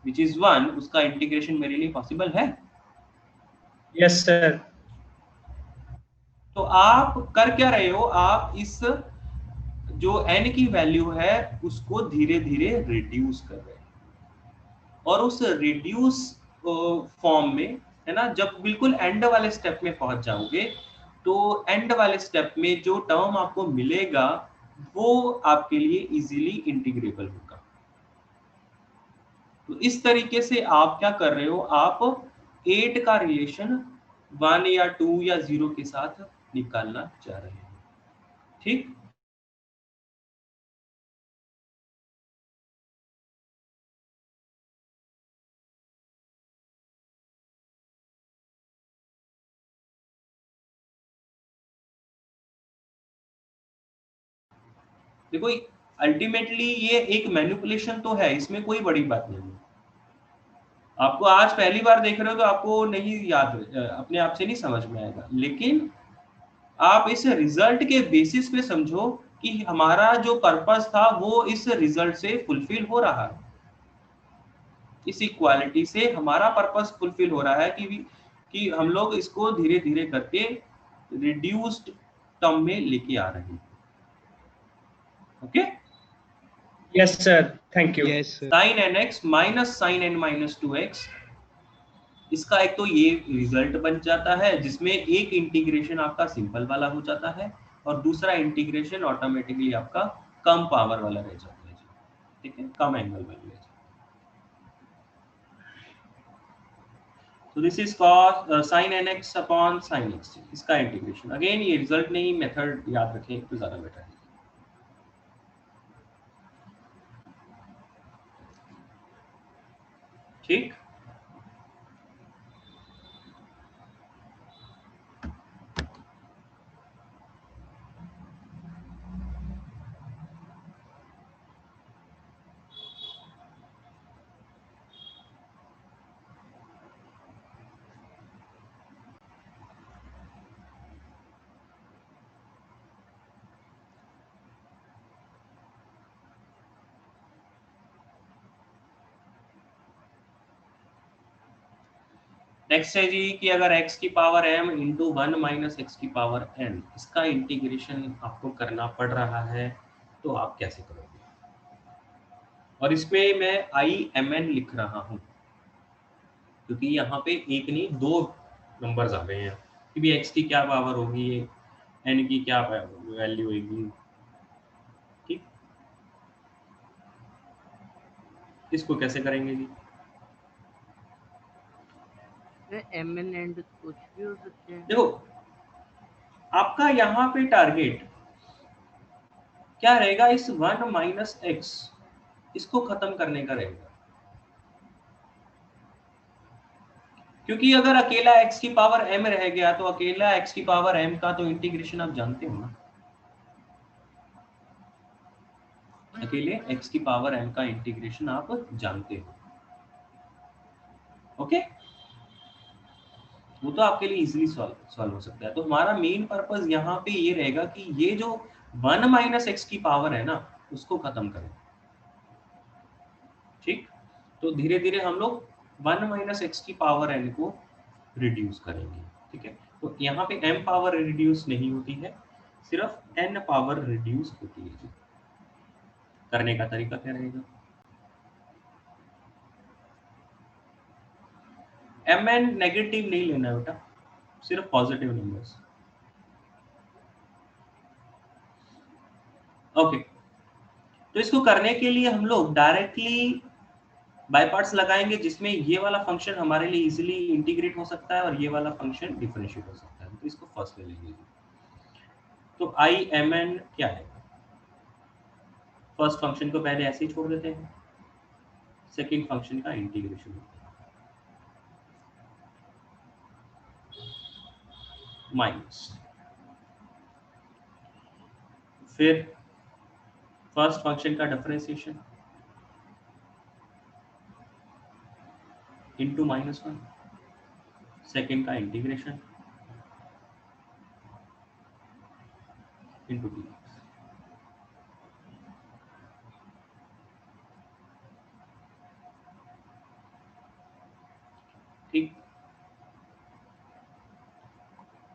S1: which is 1, उसका इंटीग्रेशन मेरे लिए पॉसिबल है।
S11: Yes sir.
S1: तो आप कर क्या रहे हो, आप इस जो n की वैल्यू है उसको धीरे धीरे रिड्यूस कर रहे हैं। और उस रिड्यूस फॉर्म में, है ना, जब बिल्कुल एंड वाले स्टेप में पहुंच जाओगे तो एंड वाले स्टेप में जो टर्म आपको मिलेगा वो आपके लिए इजीली इंटीग्रेबल होगा। तो इस तरीके से आप क्या कर रहे हो, आप 8 का रिलेशन 1 या 2 या 0 के साथ निकालना चाह रहे हैं। ठीक, देखो अल्टीमेटली ये एक मैनिपुलेशन तो है, इसमें कोई बड़ी बात नहीं है। आपको आज पहली बार देख रहे हो तो आपको नहीं याद, अपने आप से नहीं समझ में आएगा, लेकिन आप इस रिजल्ट के बेसिस पे समझो कि हमारा जो पर्पस था वो इस रिजल्ट से फुलफिल हो रहा है, इस इक्वालिटी से हमारा पर्पस फुलफिल हो रहा है कि हम लोग इसको धीरे धीरे करके रिड्यूस्ड टर्म में लेके आ रहे हैं। Okay,
S11: yes sir, thank you.
S7: Yes, sir.
S1: sin nx minus sin n minus 2x, इसका एक तो ये रिजल्ट बन जाता है जिसमें एक इंटीग्रेशन आपका सिंपल वाला हो जाता है और दूसरा इंटीग्रेशन ऑटोमेटिकली आपका कम पावर वाला रह जाता है। ठीक है, कम एंगल वाला रह जाता है। तो this is cos sin nx upon sin x, इसका इंटीग्रेशन। अगेन ये रिजल्ट नहीं, मेथड याद रखें तो ज्यादा बेटर है। ठीक, नेक्स्ट है जी कि अगर x की power m into 1 minus x की पावर n, इसका इंटीग्रेशन आपको करना पड़ रहा है तो आप कैसे करोगे। और इसमें मैं IMN लिख रहा हूं क्योंकि यहाँ पे एक नहीं दो नंबर्स आ गए हैं कि भी x की क्या पावर होगी, n की क्या वैल्यू होगी। ठीक, इसको कैसे करेंगे जी।
S12: mn एंड कुछ भी हो सकते हैं।
S1: देखो आपका यहाँ पे टारगेट क्या रहेगा, इस 1 माइनस एक्स इसको खत्म करने का रहेगा, क्योंकि अगर अकेला x की पावर m रह गया तो अकेला x की पावर m का तो इंटीग्रेशन आप जानते हो ना, अकेले x की पावर m का इंटीग्रेशन आप जानते हो। ओके, वो तो आपके लिए इजीली सॉल्व हो सकता है। तो हमारा मेन पर्पस यहाँ पे ये रहेगा कि ये जो 1 माइनस एक्स की पावर है ना उसको खत्म करें। ठीक, तो धीरे धीरे हम लोग 1 माइनस एक्स की पावर n को रिड्यूस करेंगे। ठीक है, तो यहाँ पे m पावर रिड्यूस नहीं होती है, सिर्फ n पावर रिड्यूस होती है जी। करने का तरीका क्या रहेगा, mn नेगेटिव नहीं लेना है बेटा, सिर्फ पॉजिटिव नंबर्स। ओके, तो इसको करने के लिए हम लोग डायरेक्टली बाय पार्ट्स लगाएंगे जिसमें ये वाला फंक्शन हमारे लिए इजीली इंटीग्रेट हो सकता है और ये वाला फंक्शन डिफरेंशिएट हो सकता है। तो इसको फर्स्ट ले लेंगे। तो IMN क्या है, फर्स्ट फंक्शन को पहले ऐसे ही छोड़ देते हैं, सेकंड फंक्शन का इंटीग्रेशन होता है माइनस, फिर फर्स्ट फंक्शन का डिफरेंशिएशन इंटू -1, सेकंड का इंटीग्रेशन इंटू dx। ठीक,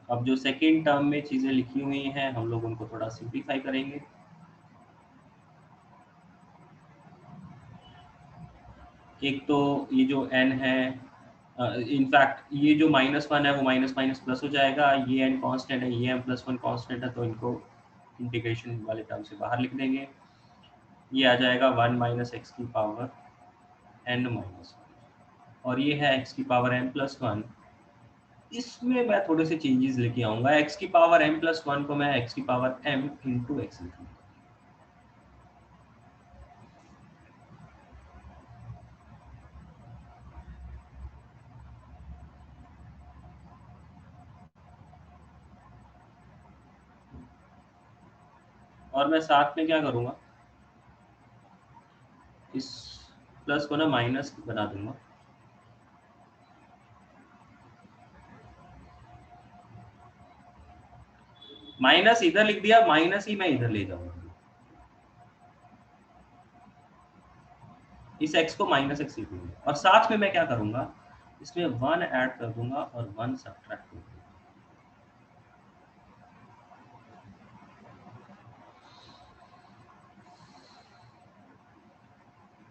S1: अब जो सेकेंड टर्म में चीजें लिखी हुई हैं हम लोग उनको थोड़ा सिंप्लीफाई करेंगे। एक तो ये जो n है, इनफैक्ट ये जो -1 है वो माइनस माइनस प्लस हो जाएगा, ये n कांस्टेंट है, ये m+1 कांस्टेंट है, तो इनको इंटीग्रेशन वाले टर्म से बाहर लिख देंगे। ये आ जाएगा 1 - x की पावर n-1 और ये है x की पावर m+1। इसमें मैं थोड़े से चेंजेस लेके आऊंगा, x की पावर m+1 को मैं x की पावर m × x लिखूंगा। और मैं साथ में क्या करूंगा, इस प्लस को ना माइनस बना दूंगा। माइनस इधर लिख दिया, माइनस ही मैं इधर ले जाऊंगा। इस x को -x लिख दूंगा और साथ में मैं क्या करूंगा, इसमें 1 ऐड कर दूंगा और 1 सब्ट्रैक्ट कर दूंगा।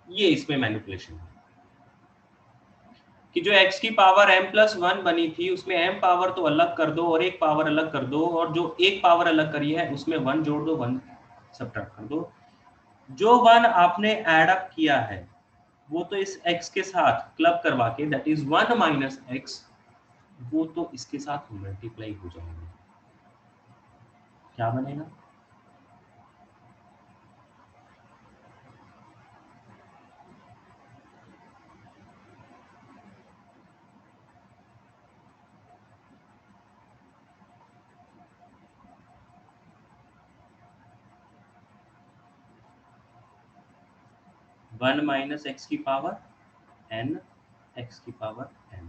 S1: ये इसमें मैनिपुलेशन है कि जो x की पावर m+1 बनी थी उसमें m पावर तो अलग कर दो और एक पावर अलग कर दो, और जो एक पावर अलग करी है उसमें 1 जोड़ दो, 1 सब्ट्रैक्ट कर दो। जो 1 आपने ऐड अप किया है वो तो इस x के साथ क्लब करवा के, दैट इज 1 - x, वो तो इसके साथ मल्टीप्लाई हो जाएंगे। क्या बनेगा, 1 - x की पावर n x की पावर n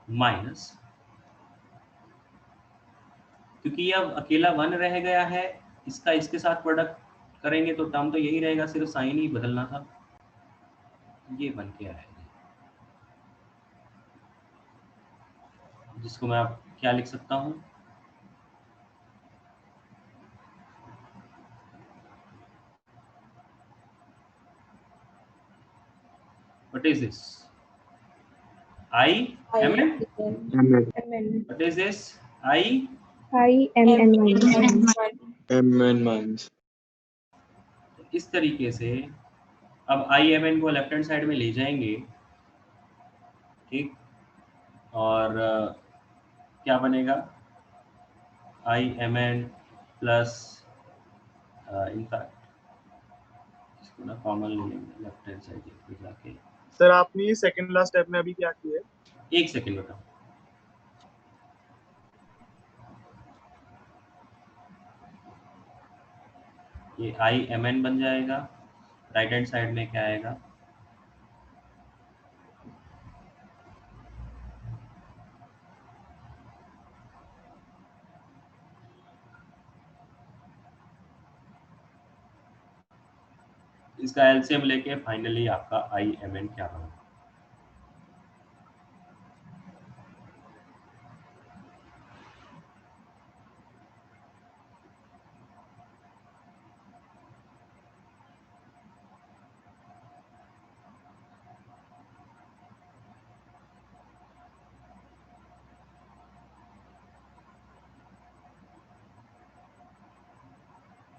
S1: माइनस, क्योंकि ये अब अकेला 1 रह गया है, इसका इसके साथ प्रोडक्ट करेंगे तो टर्म तो यही रहेगा, सिर्फ साइन ही बदलना था। ये बन के आएगा, जिसको मैं अब क्या लिख सकता हूँ, what is this, I-M-N? What is this,
S6: I-M-N-.
S1: इस तरीके से अब I-M-N को लेफ्ट हैंड साइड में ले जाएंगे, ठीक, और क्या बनेगा, I-M-N प्लस, इनफैक्ट इसको ना कॉमन ले लेंगे लेफ्ट हैंड साइड पे जाके।
S13: सर आपने ये सेकंड लास्ट स्टेप में अभी क्या किया है?
S1: एक सेकंड बेटा, ये I-M-N बन जाएगा, राइट हैंड साइड में क्या आएगा, इसका एलसीएम लेके फाइनली आपका I-M-N क्या बना।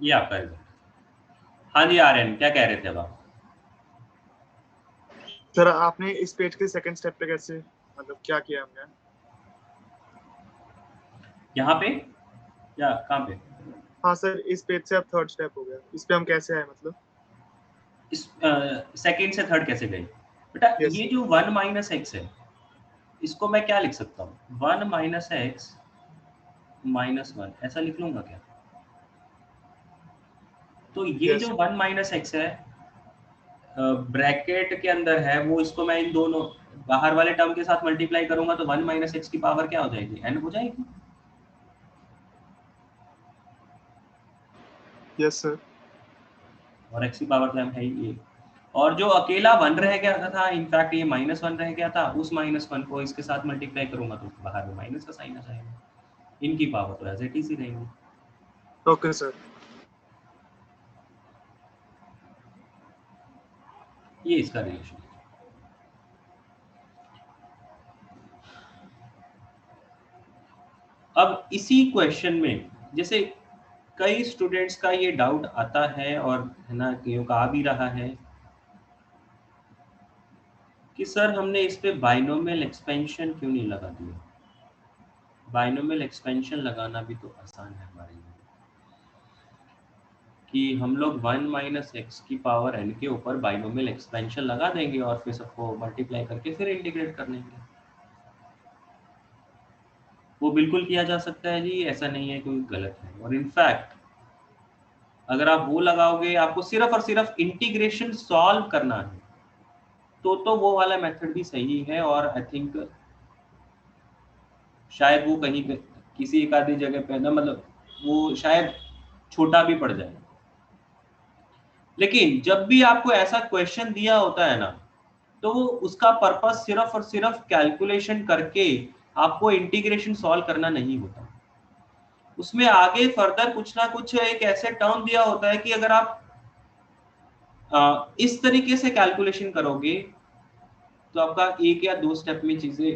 S1: ये आपका रिजल्ट। हाँ जी आर्यन, क्या कह रहे थे अब आप?
S13: सर आपने इस पेज के सेकंड स्टेप पे कैसे, मतलब क्या किया हमने?
S1: यहाँ पे या कहाँ पे?
S13: हाँ सर, इस पेज से अब थर्ड स्टेप हो गया, इस पे हम कैसे आए, मतलब
S1: इस सेकंड से थर्ड कैसे गए बेटा?
S13: Yes.
S1: ये जो 1 - x है इसको मैं क्या लिख सकता हूँ, 1 - x -1 ऐसा लिख लूंगा क्या? तो ये
S13: Yes.
S1: जो 1 - x है ब्रैकेट के अंदर है, वो इसको मैं इन दोनों बाहर वाले टर्म के साथ मल्टीप्लाई करूंगा तो 1 - x की पावर क्या हो जाएगी, n हो जाएगी।
S13: Yes sir.
S1: और x की पावर तो है ही ये, और जो अकेला 1 रह गया था, इनफैक्ट ये -1 रह गया था, उस -1 को इसके साथ मल्टीप्लाई करूंगा तो बाहर में माइनस का साइन आ जाएगा, इनकी पावर तो एज इट इज ही रहेंगी।
S13: Okay sir.
S1: ये इसका रिलेशन है। अब इसी क्वेश्चन में जैसे कई स्टूडेंट्स का ये डाउट आता है और है ना, कईयों का आ भी रहा है कि सर हमने इस पे बाइनोमियल एक्सपेंशन क्यों नहीं लगा दिया। बाइनोमियल एक्सपेंशन लगाना भी तो आसान है हमारे लिए, कि हम लोग 1 माइनस एक्स की पावर n के ऊपर बाइनोमियल एक्सपेंशन लगा देंगे और फिर सबको मल्टीप्लाई करके फिर इंटीग्रेट कर लेंगे। वो बिल्कुल किया जा सकता है जी, ऐसा नहीं है कोई गलत है। और इनफैक्ट अगर आप वो लगाओगे, आपको सिर्फ और सिर्फ इंटीग्रेशन सॉल्व करना है, तो वो वाला मेथड भी सही है। और आई थिंक शायद वो कहीं पे किसी एक आधी जगह पे ना, मतलब वो शायद छोटा भी पड़ जाए। लेकिन जब भी आपको ऐसा क्वेश्चन दिया होता है ना, तो उसका पर्पस सिर्फ और सिर्फ कैलकुलेशन करके आपको इंटीग्रेशन सॉल्व करना नहीं होता। उसमें आगे फर्दर कुछ ना कुछ एक ऐसे टर्म दिया होता है कि अगर आप इस तरीके से कैलकुलेशन करोगे तो आपका एक या दो स्टेप में चीजें,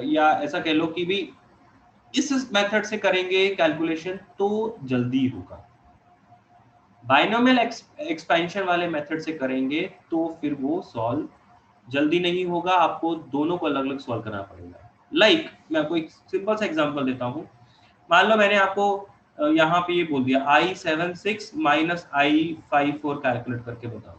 S1: या ऐसा कह लो कि भी इस मेथड से करेंगे कैलकुलेशन तो जल्दी होगा। बाइनोमियल एक्सपेंशन वाले मेथड से करेंगे तो फिर वो सॉल्व जल्दी नहीं होगा, आपको दोनों को अलग अलग सॉल्व करना पड़ेगा। लाइक मैं आपको एक सिंपल सा एग्जांपल देता हूँ। मान लो मैंने आपको यहाँ पे ये बोल दिया I76 माइनस I54 कैलकुलेट करके बताओ।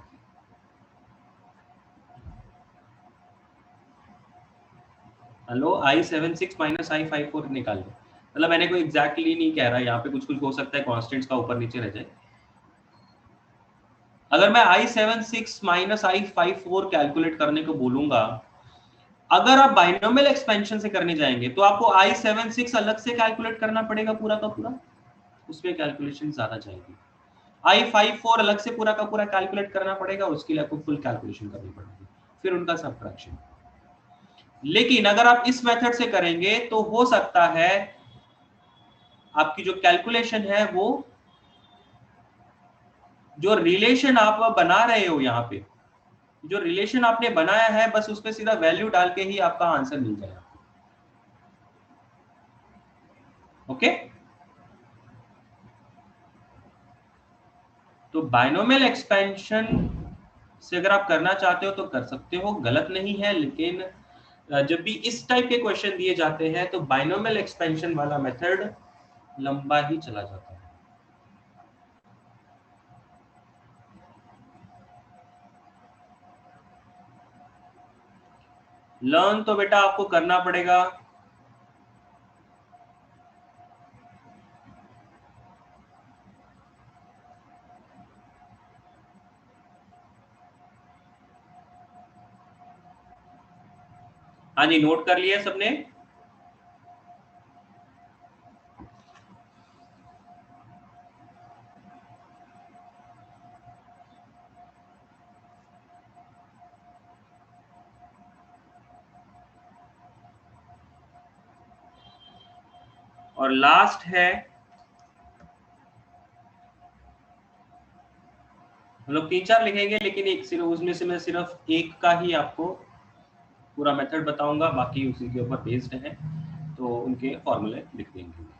S1: हेलो, I76 माइनस I54 निकाल लो। मतलब मैंने कोई एग्जैक्टली नहीं कह रहा, यहाँ पे कुछ कुछ हो सकता है कॉन्स्टेंट्स का ऊपर नीचे रह जाए। अगर मैं I76 माइनस I54 कैलकुलेट करने को बोलूंगा, अगर आप बाइनोमियल एक्सपेंशन से करने जाएंगे तो आपको I76 अलग से कैलकुलेट करना पड़ेगा पूरा का पूरा, उसमें कैलकुलेशन ज्यादा जाएगी। I54 अलग से पूरा का पूरा कैलकुलेट करना पड़ेगा, उसके लिए आपको फुल कैलकुलेशन करनी पड़ेगी, फिर उनका सबट्रैक्शन। लेकिन अगर आप इस मेथड से करेंगे तो हो सकता है आपकी जो कैलकुलेशन है, वो जो रिलेशन आप बना रहे हो, यहाँ पे जो रिलेशन आपने बनाया है, बस उसमें सीधा वैल्यू डाल के ही आपका आंसर मिल जाएगा। ओके, तो बाइनोमियल एक्सपेंशन से अगर आप करना चाहते हो तो कर सकते हो, गलत नहीं है। लेकिन जब भी इस टाइप के क्वेश्चन दिए जाते हैं तो बाइनोमियल एक्सपेंशन वाला मेथड लंबा ही चला जाता है। लर्न तो बेटा आपको करना पड़ेगा। हाँ जी, नोट कर लिया सबने? और लास्ट है, हम लोग 3-4 लिखेंगे, लेकिन एक सिर्फ उसमें से मैं सिर्फ एक का ही आपको पूरा मेथड बताऊंगा, बाकी उसी के ऊपर बेस्ड है, तो उनके फॉर्मूले लिख देंगे।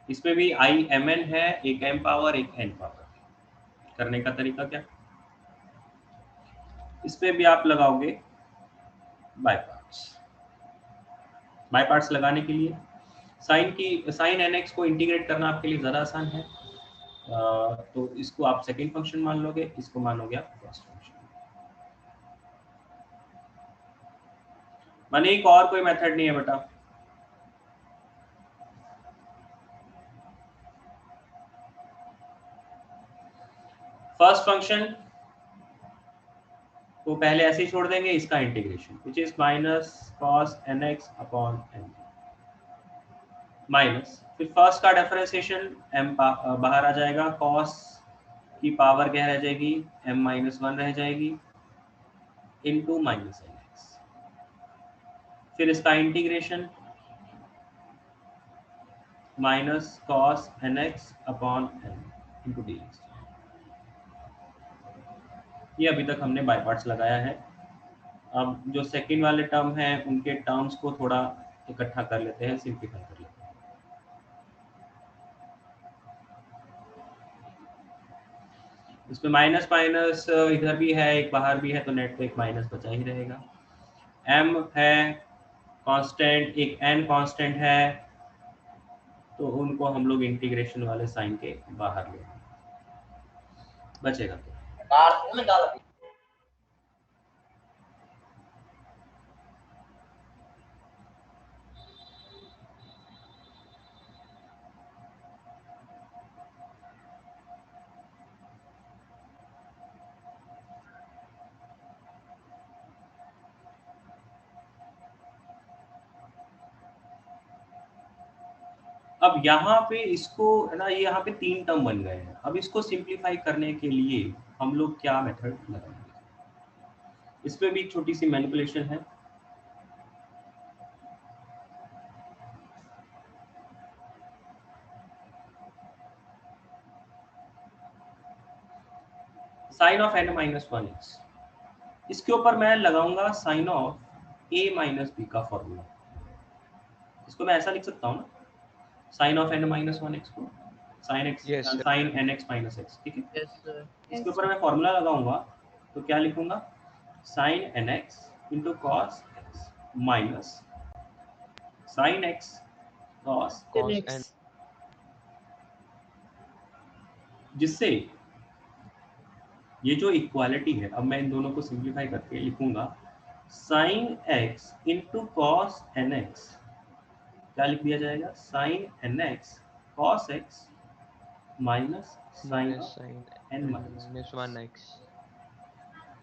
S1: इसमें भी IMN है, एक m पावर एक n पावर। करने का तरीका क्या, इसमें भी आप लगाओगे बाय पार्ट्स। बाय पार्ट्स लगाने के लिए साइन nx को इंटीग्रेट करना आपके लिए ज़्यादा आसान है, तो इसको आप सेकेंड फंक्शन मान लोगे, इसको मानोगे आप फर्स्ट फंक्शन। माने एक और कोई मेथड नहीं है बेटा। फर्स्ट फंक्शन को पहले ऐसे ही छोड़ देंगे, इसका integration which is minus cos nx upon n। Minus, फिर फर्स्ट का डिफरेंशिएशन m बाहर आ जाएगा, cos की पावर क्या रह जाएगी, m-1 रह जाएगी इनटू माइनस nx, फिर इसका integration minus cos nx upon n into dx। ये अभी तक हमने बाय पार्ट्स लगाया है। अब जो सेकंड वाले टर्म हैं उनके टर्म्स को थोड़ा इकट्ठा कर लेते हैं, सिंप्लीफाई कर लेते हैं। इसमें माइनस माइनस इधर भी है, एक बाहर भी है, तो नेट पे एक माइनस बचा ही रहेगा। m है कांस्टेंट, एक n कांस्टेंट है, तो उनको हम लोग इंटीग्रेशन वाले साइन के बाहर ले बचेगा तो अब यहाँ पे इसको है ना, ये यहाँ पे 3 टर्म बन गए हैं। अब इसको सिंप्लीफाई करने के लिए हम लोग क्या मेथड लगाएंगे, इसमें भी एक छोटी सी मैनिपुलेशन है। साइन ऑफ n-1x, इसके ऊपर मैं लगाऊंगा साइन ऑफ a-b का फॉर्मूला। इसको मैं ऐसा लिख सकता हूँ ना, साइन ऑफ n-1x को साइन nx माइनस x, ठीक है। इसके ऊपर मैं फॉर्मूला लगाऊंगा तो क्या लिखूंगा, sine nx into cos x minus sine x cos
S7: n,
S1: जिससे ये जो इक्वालिटी है, अब मैं इन दोनों को सिंप्लीफाई करके लिखूंगा sine x into cos nx, क्या लिख दिया जाएगा, sine nx cos x minus sine n-1x,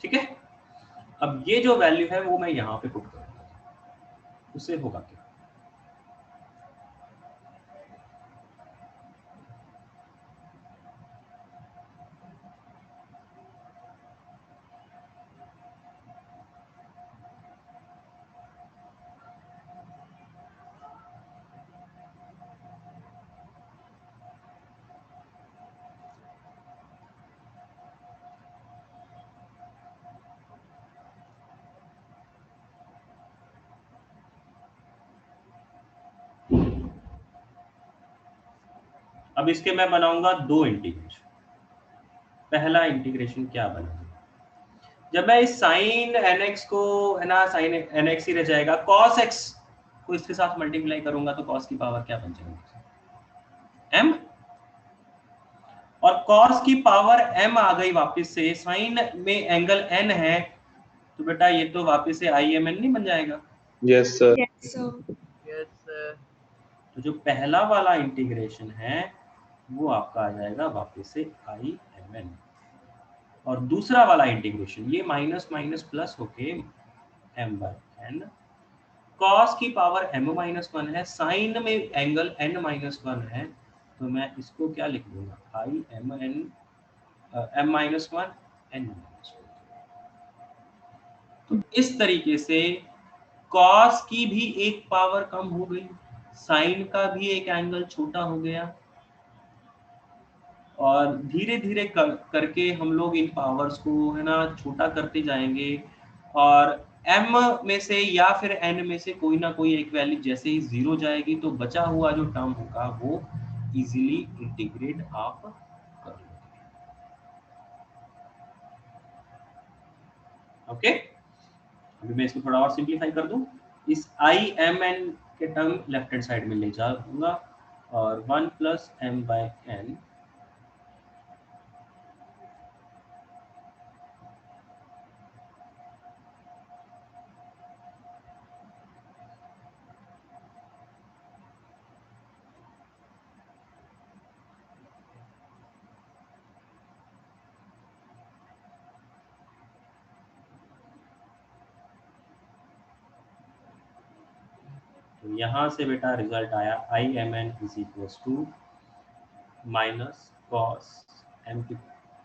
S1: ठीक है। अब ये जो वैल्यू है वो मैं यहाँ पे पुट करूँगा, उससे होगा क्या, अब इसके मैं बनाऊंगा 2 इंटीग्रेशन। पहला इंटीग्रेशन क्या बनेगा, जब मैं इस साइन nx को है ना, साइन nx ही रह जाएगा, cos x को इसके साथ मल्टीप्लाई करूंगा तो cos की पावर क्या बन जाएगी, m, और cos की पावर m आ गई वापस से, साइन में एंगल n है, तो बेटा ये तो वापस से IMN नहीं बन जाएगा।
S10: Yes sir.
S1: तो जो पहला वाला इंटीग्रेशन है वो आपका आ जाएगा वापस से IMN, और दूसरा वाला इंटीग्रेशन ये माइनस माइनस प्लस होके m/n, cos की पावर m-1 है, साइन में एंगल n-1 है, तो मैं इसको क्या लिख दूंगा, IMN m-1 n-1। तो इस तरीके से cos की भी एक पावर कम हो गई, साइन का भी एक एंगल छोटा हो गया, और धीरे धीरे करके हम लोग इन पावर्स को है ना छोटा करते जाएंगे, और m में से या फिर n में से कोई ना कोई एक वैल्यू जैसे ही 0 जाएगी तो बचा हुआ जो टर्म होगा वो इजीली इंटीग्रेट आप कर लोगे। ओके, अभी मैं इसको थोड़ा और सिंप्लीफाई कर दूं, इस IMN के टर्म लेफ्ट हैंड साइड में ले जाऊंगा, और 1 प्लस m/n तो यहाँ से बेटा रिजल्ट आया I M N is equals to minus cos M की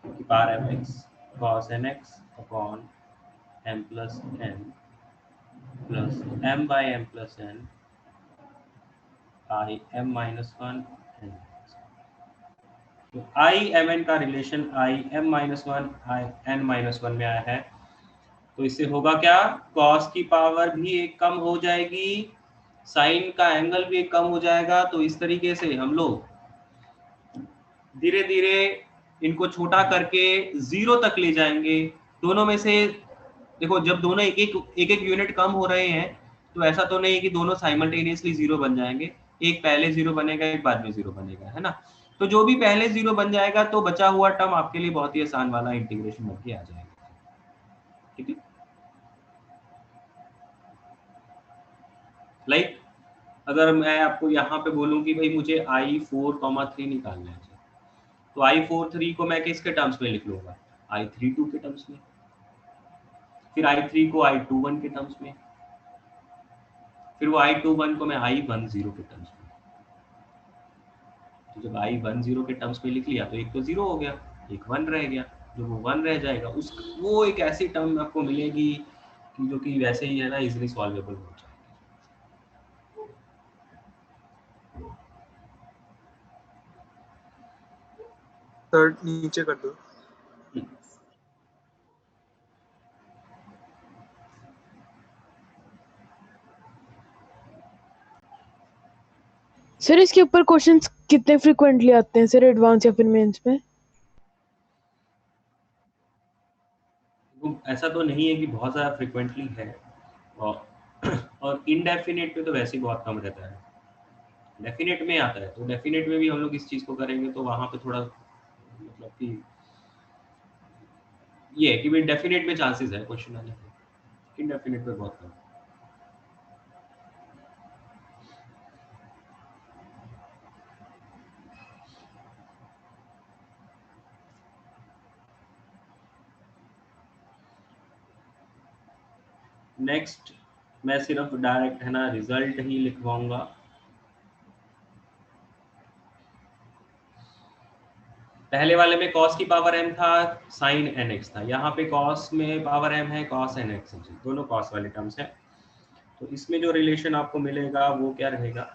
S1: power M X cos N x upon M plus M by M plus N I M minus one N. तो I M N का relation I M minus one I N minus one में आया है, तो इससे होगा क्या, cos की पावर भी एक कम हो जाएगी, साइन का एंगल भी एक कम हो जाएगा। तो इस तरीके से हम लोग धीरे धीरे इनको छोटा करके 0 तक ले जाएंगे। दोनों में से देखो, जब दोनों एक एक यूनिट कम हो रहे हैं तो ऐसा तो नहीं कि दोनों साइमल्टेनियसली 0 बन जाएंगे, एक पहले 0 बनेगा एक बाद में 0 बनेगा, है ना। तो जो भी पहले 0 बन जाएगा तो बचा हुआ टर्म आपके लिए बहुत ही आसान वाला इंटीग्रेशन बन के आ जाएगा। ठीक है, लाइक अगर मैं आपको यहाँ पे बोलूँ कि भाई मुझे I4,3 निकालना है, तो I4,3 को मैं किसके टर्म्स में लिख लूंगा, I32 के टर्म्स में, फिर I3 को I21 के टर्म्स में, फिर वो I21 को मैं I10 के टर्म्स में। तो जब I10 के टर्म्स में लिख लिया तो एक तो 0 हो गया, एक 1 रह गया, जो वो 1 रह जाएगा उस वो एक ऐसी टर्म आपको मिलेगी कि जो कि वैसे ही है ना इजीली सॉल्वेबल हो जाएगी।
S13: थर्ड नीचे कर दो।
S9: सर इसके ऊपर क्वेश्चंस कितने फ्रीक्वेंटली आते हैं सर, एडवांस या फिर मेंस में?
S1: ऐसा तो नहीं है कि बहुत ज़्यादा फ्रिक्वेंटली है, और इनडेफिनेट पे तो वैसे ही बहुत कम रहता है, डेफिनेट में आता है। तो डेफिनेट में भी हम लोग इस चीज़ को करेंगे तो वहाँ पे थोड़ा मतलब कि ये है कि भाई डेफिनेट में चांसेस है क्वेश्चन आने के, इनडेफिनेट पे बहुत कम। नेक्स्ट मैं सिर्फ डायरेक्ट है ना रिजल्ट ही लिखवाऊंगा। पहले वाले में cos की पावर m था, sin nx था, यहाँ पे cos में पावर m है, cos nx है, दोनों cos वाले टर्म्स हैं। तो इसमें जो रिलेशन आपको मिलेगा वो क्या रहेगा,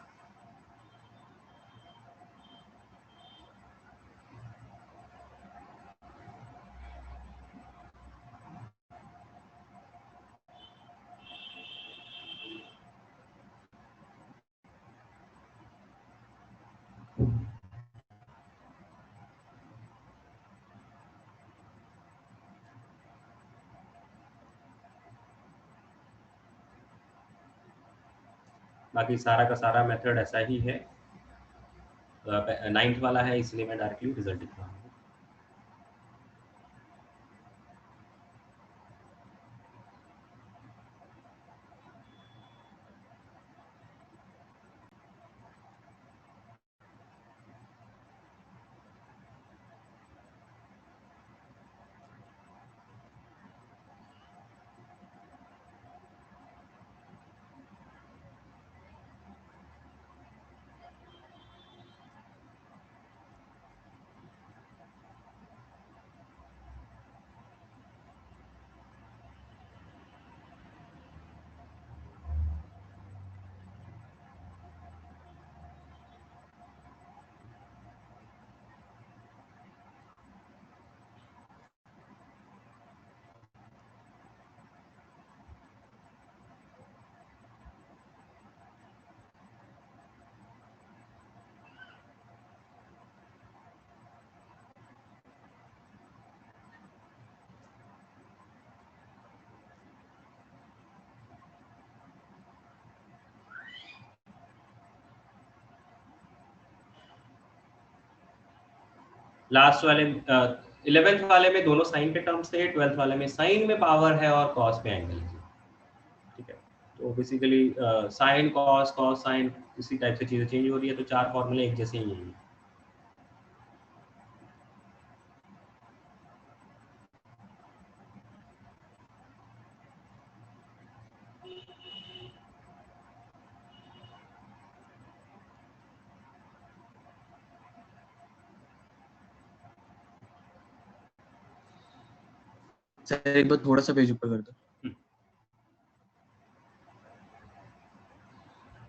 S1: बाकी सारा का सारा मेथड ऐसा ही है, 9th वाला है इसलिए मैं डायरेक्टली रिजल्ट लिख रहा हूँ। लास्ट वाले 11th वाले में दोनों साइन के टर्म्स थे, 12th वाले में साइन में पावर है और कॉस में एंगल है। ठीक है, तो basically sine cos cos sine इसी टाइप से चीजें चेंज हो रही है, तो चार फॉर्मूले एक जैसे ही हैं।
S14: सर एक बार थोड़ा सा पेज ऊपर कर दो।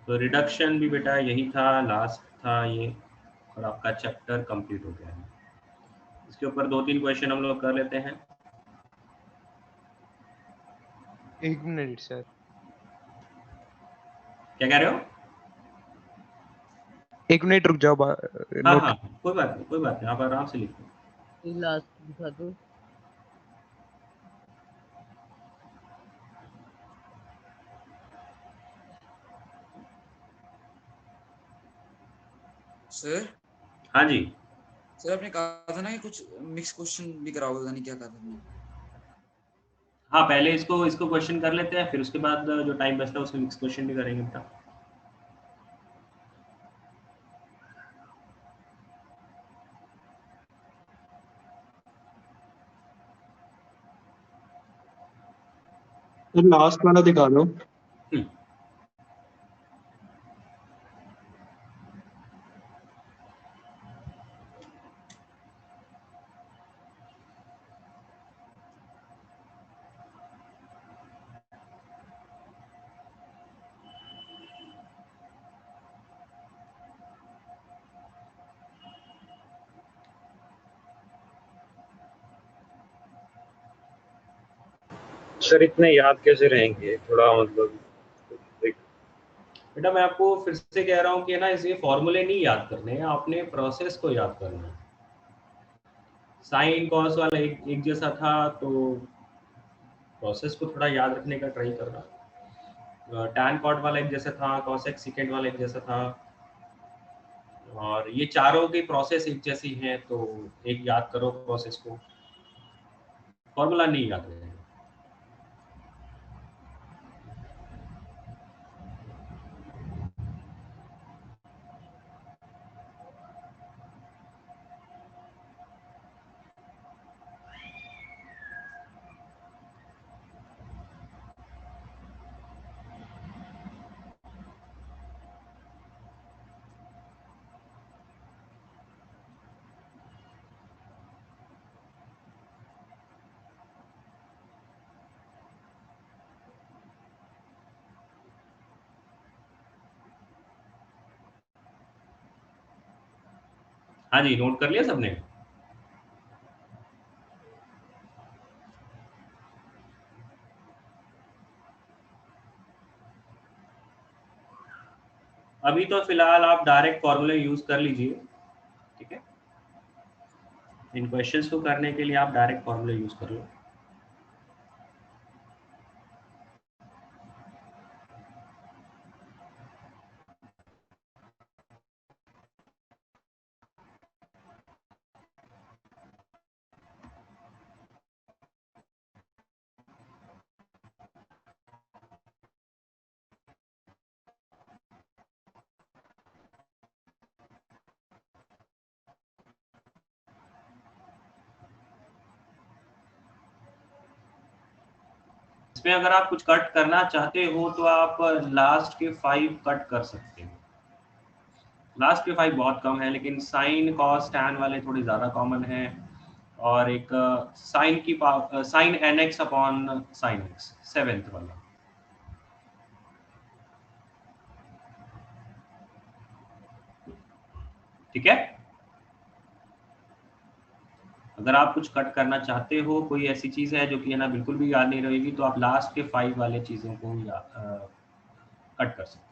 S1: तो रिडक्शन भी बेटा यही था, लास्ट था ये, और आपका चैप्टर कंप्लीट हो गया है। इसके ऊपर 2-3 क्वेश्चन हम लोग कर लेते हैं।
S8: एक मिनट सर,
S1: क्या कह रहे हो?
S8: एक मिनट रुक जाओ।
S1: हाँ
S8: नोट
S1: हाँ, कोई बात नहीं, कोई बात नहीं, आप आराम से लिखो।
S12: लास्ट दिखा दो।
S4: सर
S1: हाँ जी,
S4: सर आपने कहा था ना कि कुछ मिक्स क्वेश्चन भी कराओगे, पता नहीं क्या कहा था आपने।
S1: हाँ पहले इसको क्वेश्चन कर लेते हैं, फिर उसके बाद जो टाइम बचता है उसमें मिक्स क्वेश्चन भी करेंगे बेटा।
S10: तो लास्ट वाला दिखा दो।
S15: सर इतने याद कैसे रहेंगे, थोड़ा मतलब
S1: बेटा मैं आपको फिर से कह रहा हूँ कि ना इसे फॉर्मूले नहीं याद करने हैं, आपने प्रोसेस को याद करना है। साइन कॉस वाला एक जैसा था, तो प्रोसेस को थोड़ा याद रखने का ट्राई करना। टैन कॉट वाला एक जैसा था, कॉसेक सेकेंड वाला एक जैसा था, और ये चारों की प्रोसेस एक जैसी है, तो एक याद करो प्रोसेस को, फॉर्मूला नहीं याद रहेगा। हाँ जी, नोट कर लिया सबने? अभी तो फिलहाल आप डायरेक्ट फॉर्मूले यूज कर लीजिए, ठीक है? इन क्वेश्चंस को करने के लिए आप डायरेक्ट फॉर्मूले यूज कर लो। इसमें अगर आप कुछ कट करना चाहते हो तो आप लास्ट के 5 कट कर सकते हो। लास्ट के 5 बहुत कम है, लेकिन साइन कॉस टैन वाले थोड़े ज़्यादा कॉमन हैं, और एक sine n x upon sine x 7th वाला। ठीक है, अगर आप कुछ कट करना चाहते हो, कोई ऐसी चीज़ है जो कि है ना बिल्कुल भी याद नहीं रहेगी, तो आप लास्ट के 5 वाले चीज़ों को कट कर सकते हो।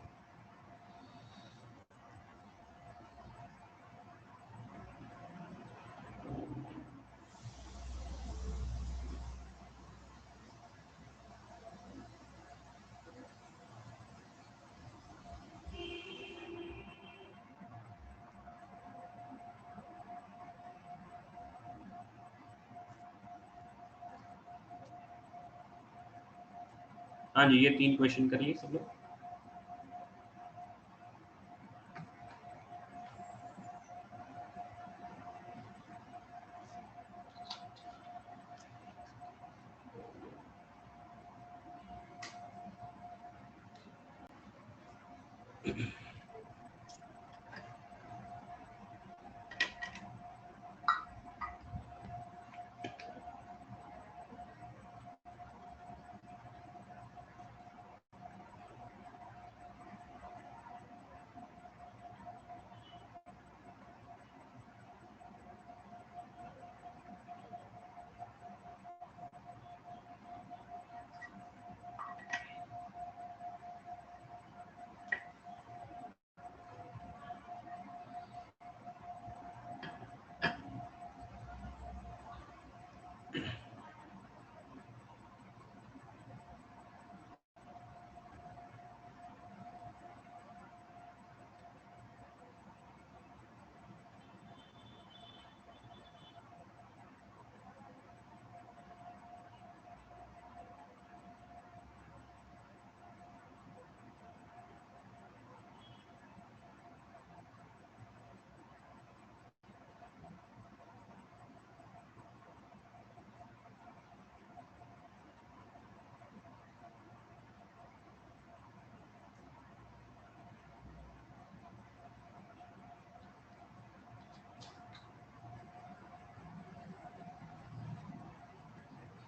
S1: हाँ जी, ये 3 क्वेश्चन करिए सब लोग।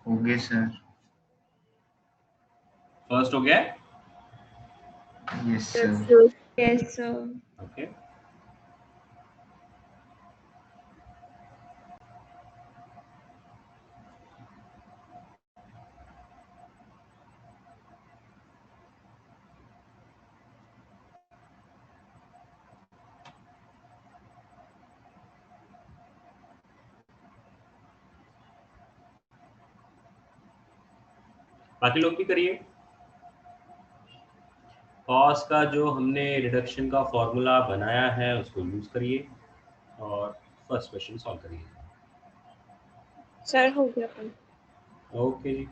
S5: हो गए सर।
S1: फर्स्ट हो गया?
S5: Yes sir.
S6: Yes, sir.
S1: Okay. बाकी लोग भी करिए। कॉस का जो हमने रिडक्शन का फॉर्मूला बनाया है उसको यूज करिए और फर्स्ट क्वेश्चन सॉल्व करिए।
S6: Sir, हो गया।
S1: ओके जी।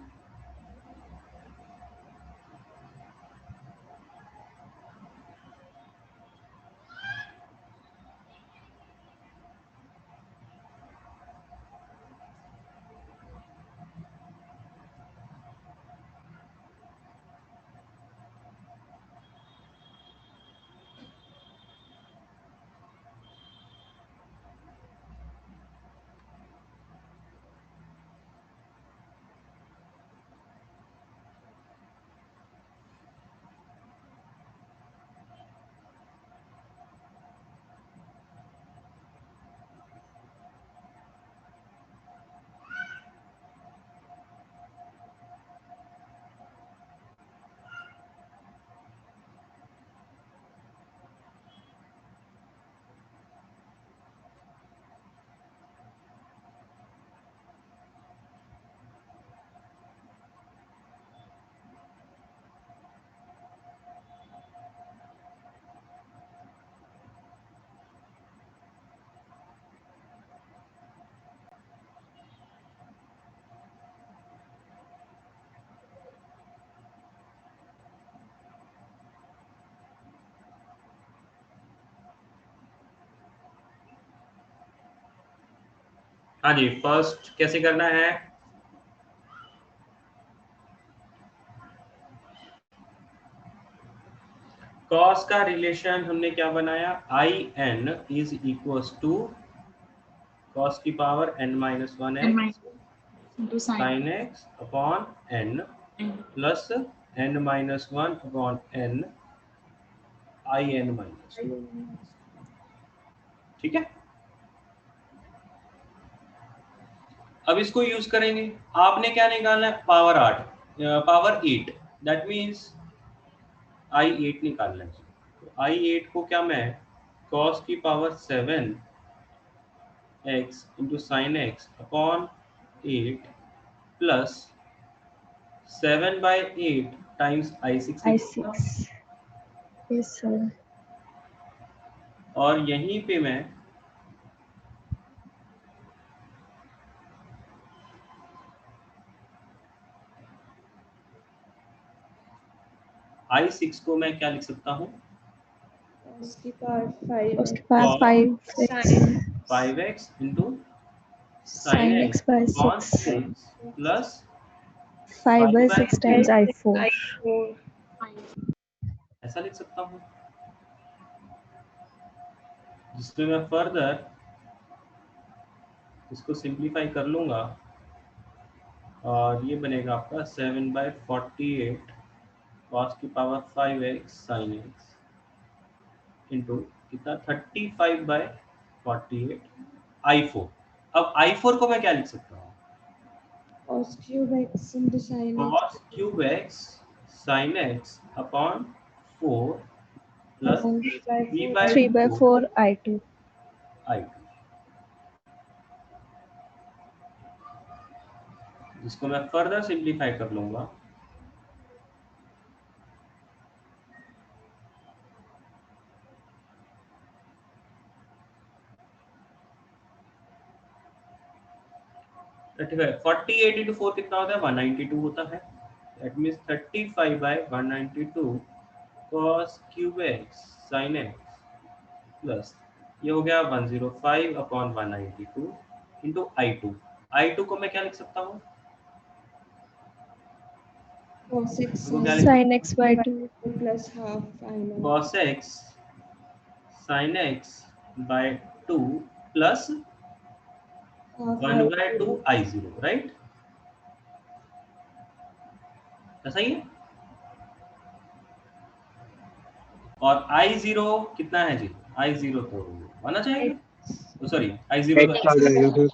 S1: हाँ जी, फर्स्ट कैसे करना है? कॉस का रिलेशन हमने क्या बनाया? I N is equals to cos की power n minus 1x sin x upon n plus n minus 1 upon n I N minus 2। ठीक है, अब इसको यूज करेंगे। आपने क्या निकालना है? पावर 8, दैट मीन्स आई 8 निकालना है। तो आई 8 को क्या मैं cos की power 7x into sine x upon 8 plus 7/8 times I6
S6: Yes, sir.
S1: और यहीं पे मैं I6 को मैं क्या लिख सकता हूँ?
S6: उसके पास
S1: 5x into
S6: sin x by 6
S1: plus
S6: 5/6 times I4.
S1: ऐसा लिख सकता हूँ, जिसमें मैं फर्दर इसको सिंप्लीफाई कर लूंगा और ये बनेगा आपका 7/48 cos की power 5x sin x into कितना 35/48 I4। अब I4 को मैं क्या लिख सकता हूँ?
S6: cos cube x into sin
S1: cos cube x sin x upon 4 plus
S6: 3/4 I2.
S1: जिसको मैं फर्दर सिंप्लीफाई कर लूंगा ठीक है। 48 इंटू 4 कितना होता है? 192 होता है। That means 35/192 cos cube x sin x plus ये हो गया 105 अपॉन 192 इंटू I2 को मैं क्या लिख सकता हूँ?
S6: cos x sin x by 2 plus half I0.
S1: cos x sin x by 2 plus 1/2 I0, right? ऐसा ही है। और I0 कितना है जी? I0 तो 1 आ जाएगा, सॉरी I0
S10: x आ जाएगा फिर।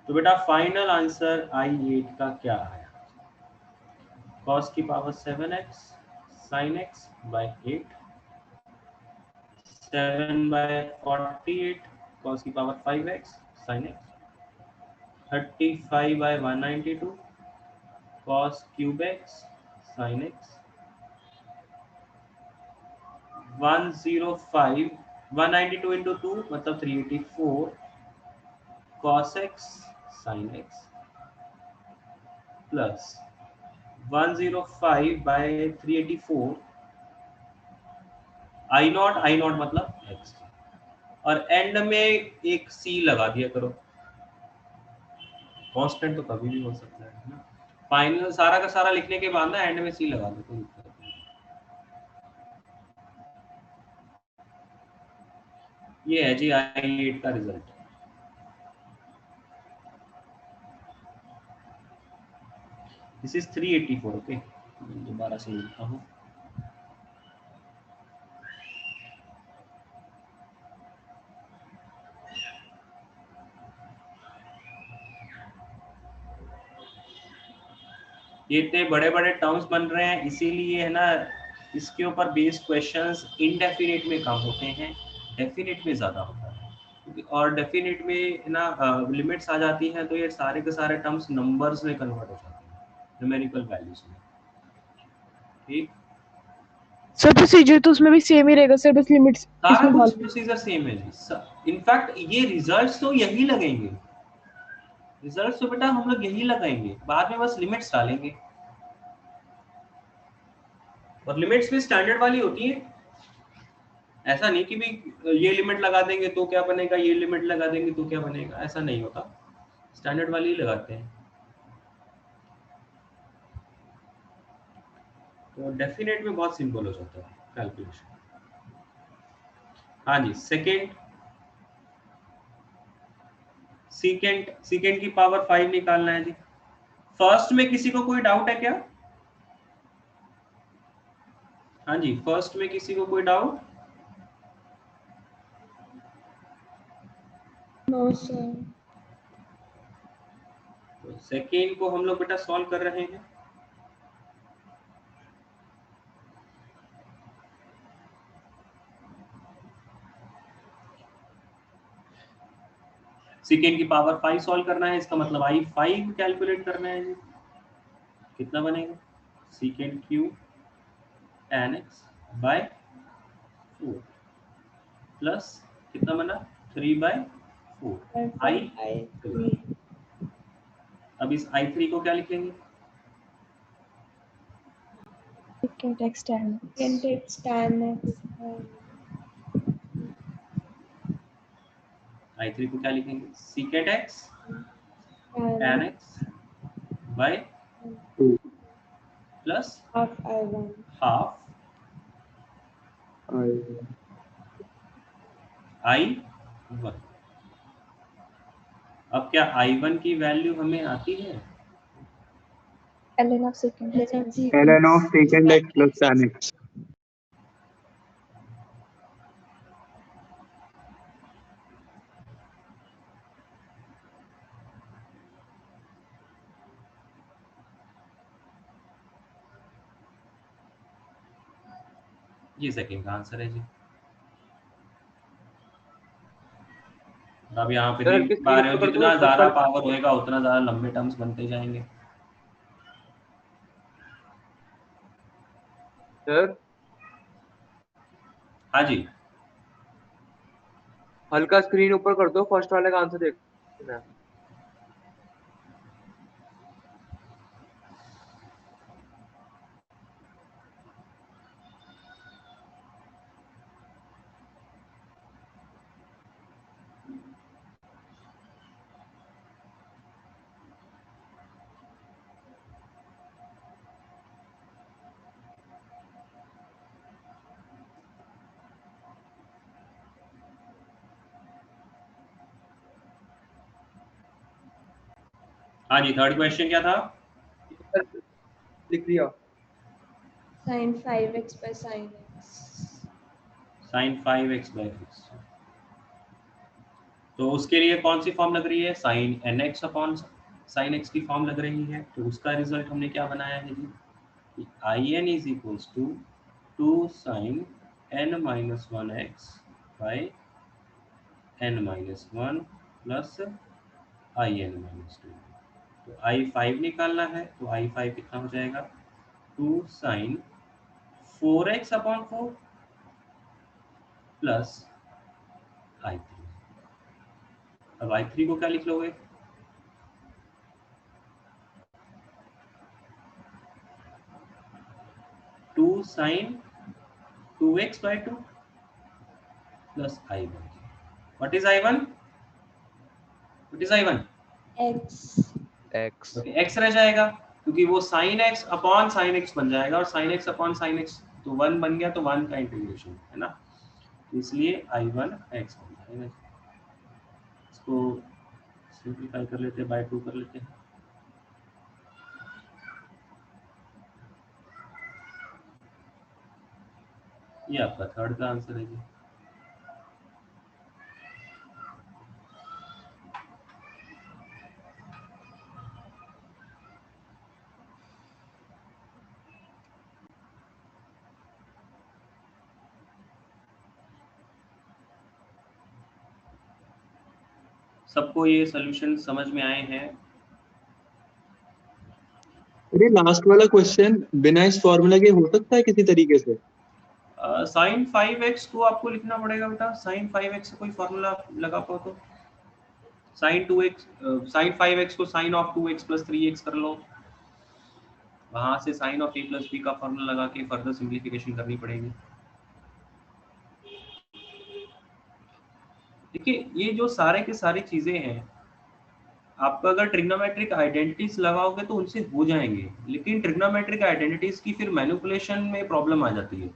S1: तो बेटा फाइनल आंसर I8 का क्या है? cos की power 7x sin x by 8, 7/48 cos की power 5x sin x, 35/192 cos cube x sin x, 105 192 into 2 मतलब 384 cos x sin x plus 105/384 I not मतलब x, और एंड में एक c लगा दिया करो। कांस्टेंट तो कभी भी हो सकता है ना। फाइनल सारा का सारा लिखने के बाद ना एंड में c लगा दो, कोई दिक्कत नहीं। ये है जी I8 का रिजल्ट। This is 384। ओके, दोबारा से लिखता हूँ। ये इतने बड़े बड़े टर्म्स बन रहे हैं, इसीलिए है ना इसके ऊपर बेस्ड क्वेश्चंस इनडेफिनिट में कम होते हैं, डेफिनिट में ज़्यादा होता है। और डेफिनिट में है ना लिमिट्स आ जाती हैं, तो ये सारे के सारे टर्म्स नंबर्स में कन्वर्ट हो जाते हैं, न्यूमेरिकल वैल्यूज में। ठीक,
S9: सर प्रोसीजर तो उसमें भी सेम ही रहेगा सर, बस लिमिट्स
S1: सारा
S9: इसमें
S1: कुछ
S9: डाल
S1: प्रोसीजर सेम है जी। इनफैक्ट ये रिजल्ट्स तो यही लगेंगे, रिजल्ट्स तो बेटा हम लोग यही लगाएंगे, बाद में बस लिमिट्स डालेंगे। और लिमिट्स भी स्टैंडर्ड वाली होती है, ऐसा नहीं कि भी ये लिमिट लगा देंगे तो क्या बनेगा, ये लिमिट लगा देंगे तो क्या बनेगा, ऐसा नहीं होता। स्टैंडर्ड वाली ही लगाते हैं। तो डेफिनेट में बहुत सिंपल हो जाता है कैलकुलेशन। हाँ जी, सेकेंड सीकेंड की पावर 5 निकालना है जी। फर्स्ट में किसी को कोई डाउट है क्या? हाँ जी, फर्स्ट में किसी को कोई डाउट?
S6: No sir.
S1: तो सेकेंड को हम लोग बेटा सॉल्व कर रहे हैं। सीकेंड की पावर 5 सॉल्व करना है, इसका मतलब I5 कैलकुलेट करना है जी। कितना बनेगा? Secant cube tan x by 4 plus कितना बना 3/4 I3। अब इस I3 को क्या लिखेंगे?
S6: Secant x tan x. Secant x tan x.
S1: I3 को क्या लिखेंगे? Secant x tan x by
S10: 2
S1: plus
S6: half I1.
S1: Half I1। अब क्या I1 की वैल्यू हमें आती है?
S6: ln of secant x.
S10: ln of secant x plus tan x।
S1: ये सेकंड का आंसर है जी। अब यहाँ पे देख पा रहे हो, जितना ज्यादा पावर होएगा उतना ज्यादा लंबे टर्म्स बनते जाएंगे।
S8: सर
S1: हाँ जी,
S8: हल्का स्क्रीन ऊपर कर दो, फर्स्ट वाले का आंसर देखना है।
S1: हाँ जी, थर्ड क्वेश्चन क्या था?
S8: लिख दिया।
S6: sin 5x by sin x।
S1: sin 5x/x। तो उसके लिए कौन सी फॉर्म लग रही है? sin nx upon sin x की फॉर्म लग रही है। तो उसका रिजल्ट हमने क्या बनाया है जी? in is equals to 2 sin n-1x by n-1 plus in-2। तो i5 निकालना है, तो i5 कितना हो जाएगा? 2 sin 4x upon 4 plus i3। अब i3 को क्या लिख लोगे? Two sine 2x/2 plus i1। What is i1? What is i1?
S6: x।
S1: x रह जाएगा, क्योंकि वो sin x upon sin x बन जाएगा, और sin x upon sin x तो 1 बन गया, तो 1 का इंटीग्रेशन है ना, इसलिए i1 x बन जाएगा। इसको सिंपलीफाई कर लेते हैं, बाय 2 कर लेते हैं। ये आपका थर्ड का आंसर है जी। सबको ये सॉल्यूशन समझ में आए हैं?
S10: अरे लास्ट वाला क्वेश्चन बिना इस फॉर्मूला के हो सकता है किसी तरीके से?
S1: sin 5x को आपको लिखना पड़ेगा बेटा। sin 5x से कोई फॉर्मूला लगा पाओ तो sin 2x sin 5x को sin of 2x plus 3x कर लो, वहां से sin of a plus b का फॉर्मूला लगा के फर्दर सिंप्लीफिकेशन करनी पड़ेगी। देखिए, ये जो सारे के सारी चीजें हैं, आपका अगर ट्रिग्नोमेट्रिक आइडेंटिटीज लगाओगे तो उनसे हो जाएंगे, लेकिन ट्रिग्नोमेट्रिक आइडेंटिटीज की फिर मैनिपुलेशन में प्रॉब्लम आ जाती है।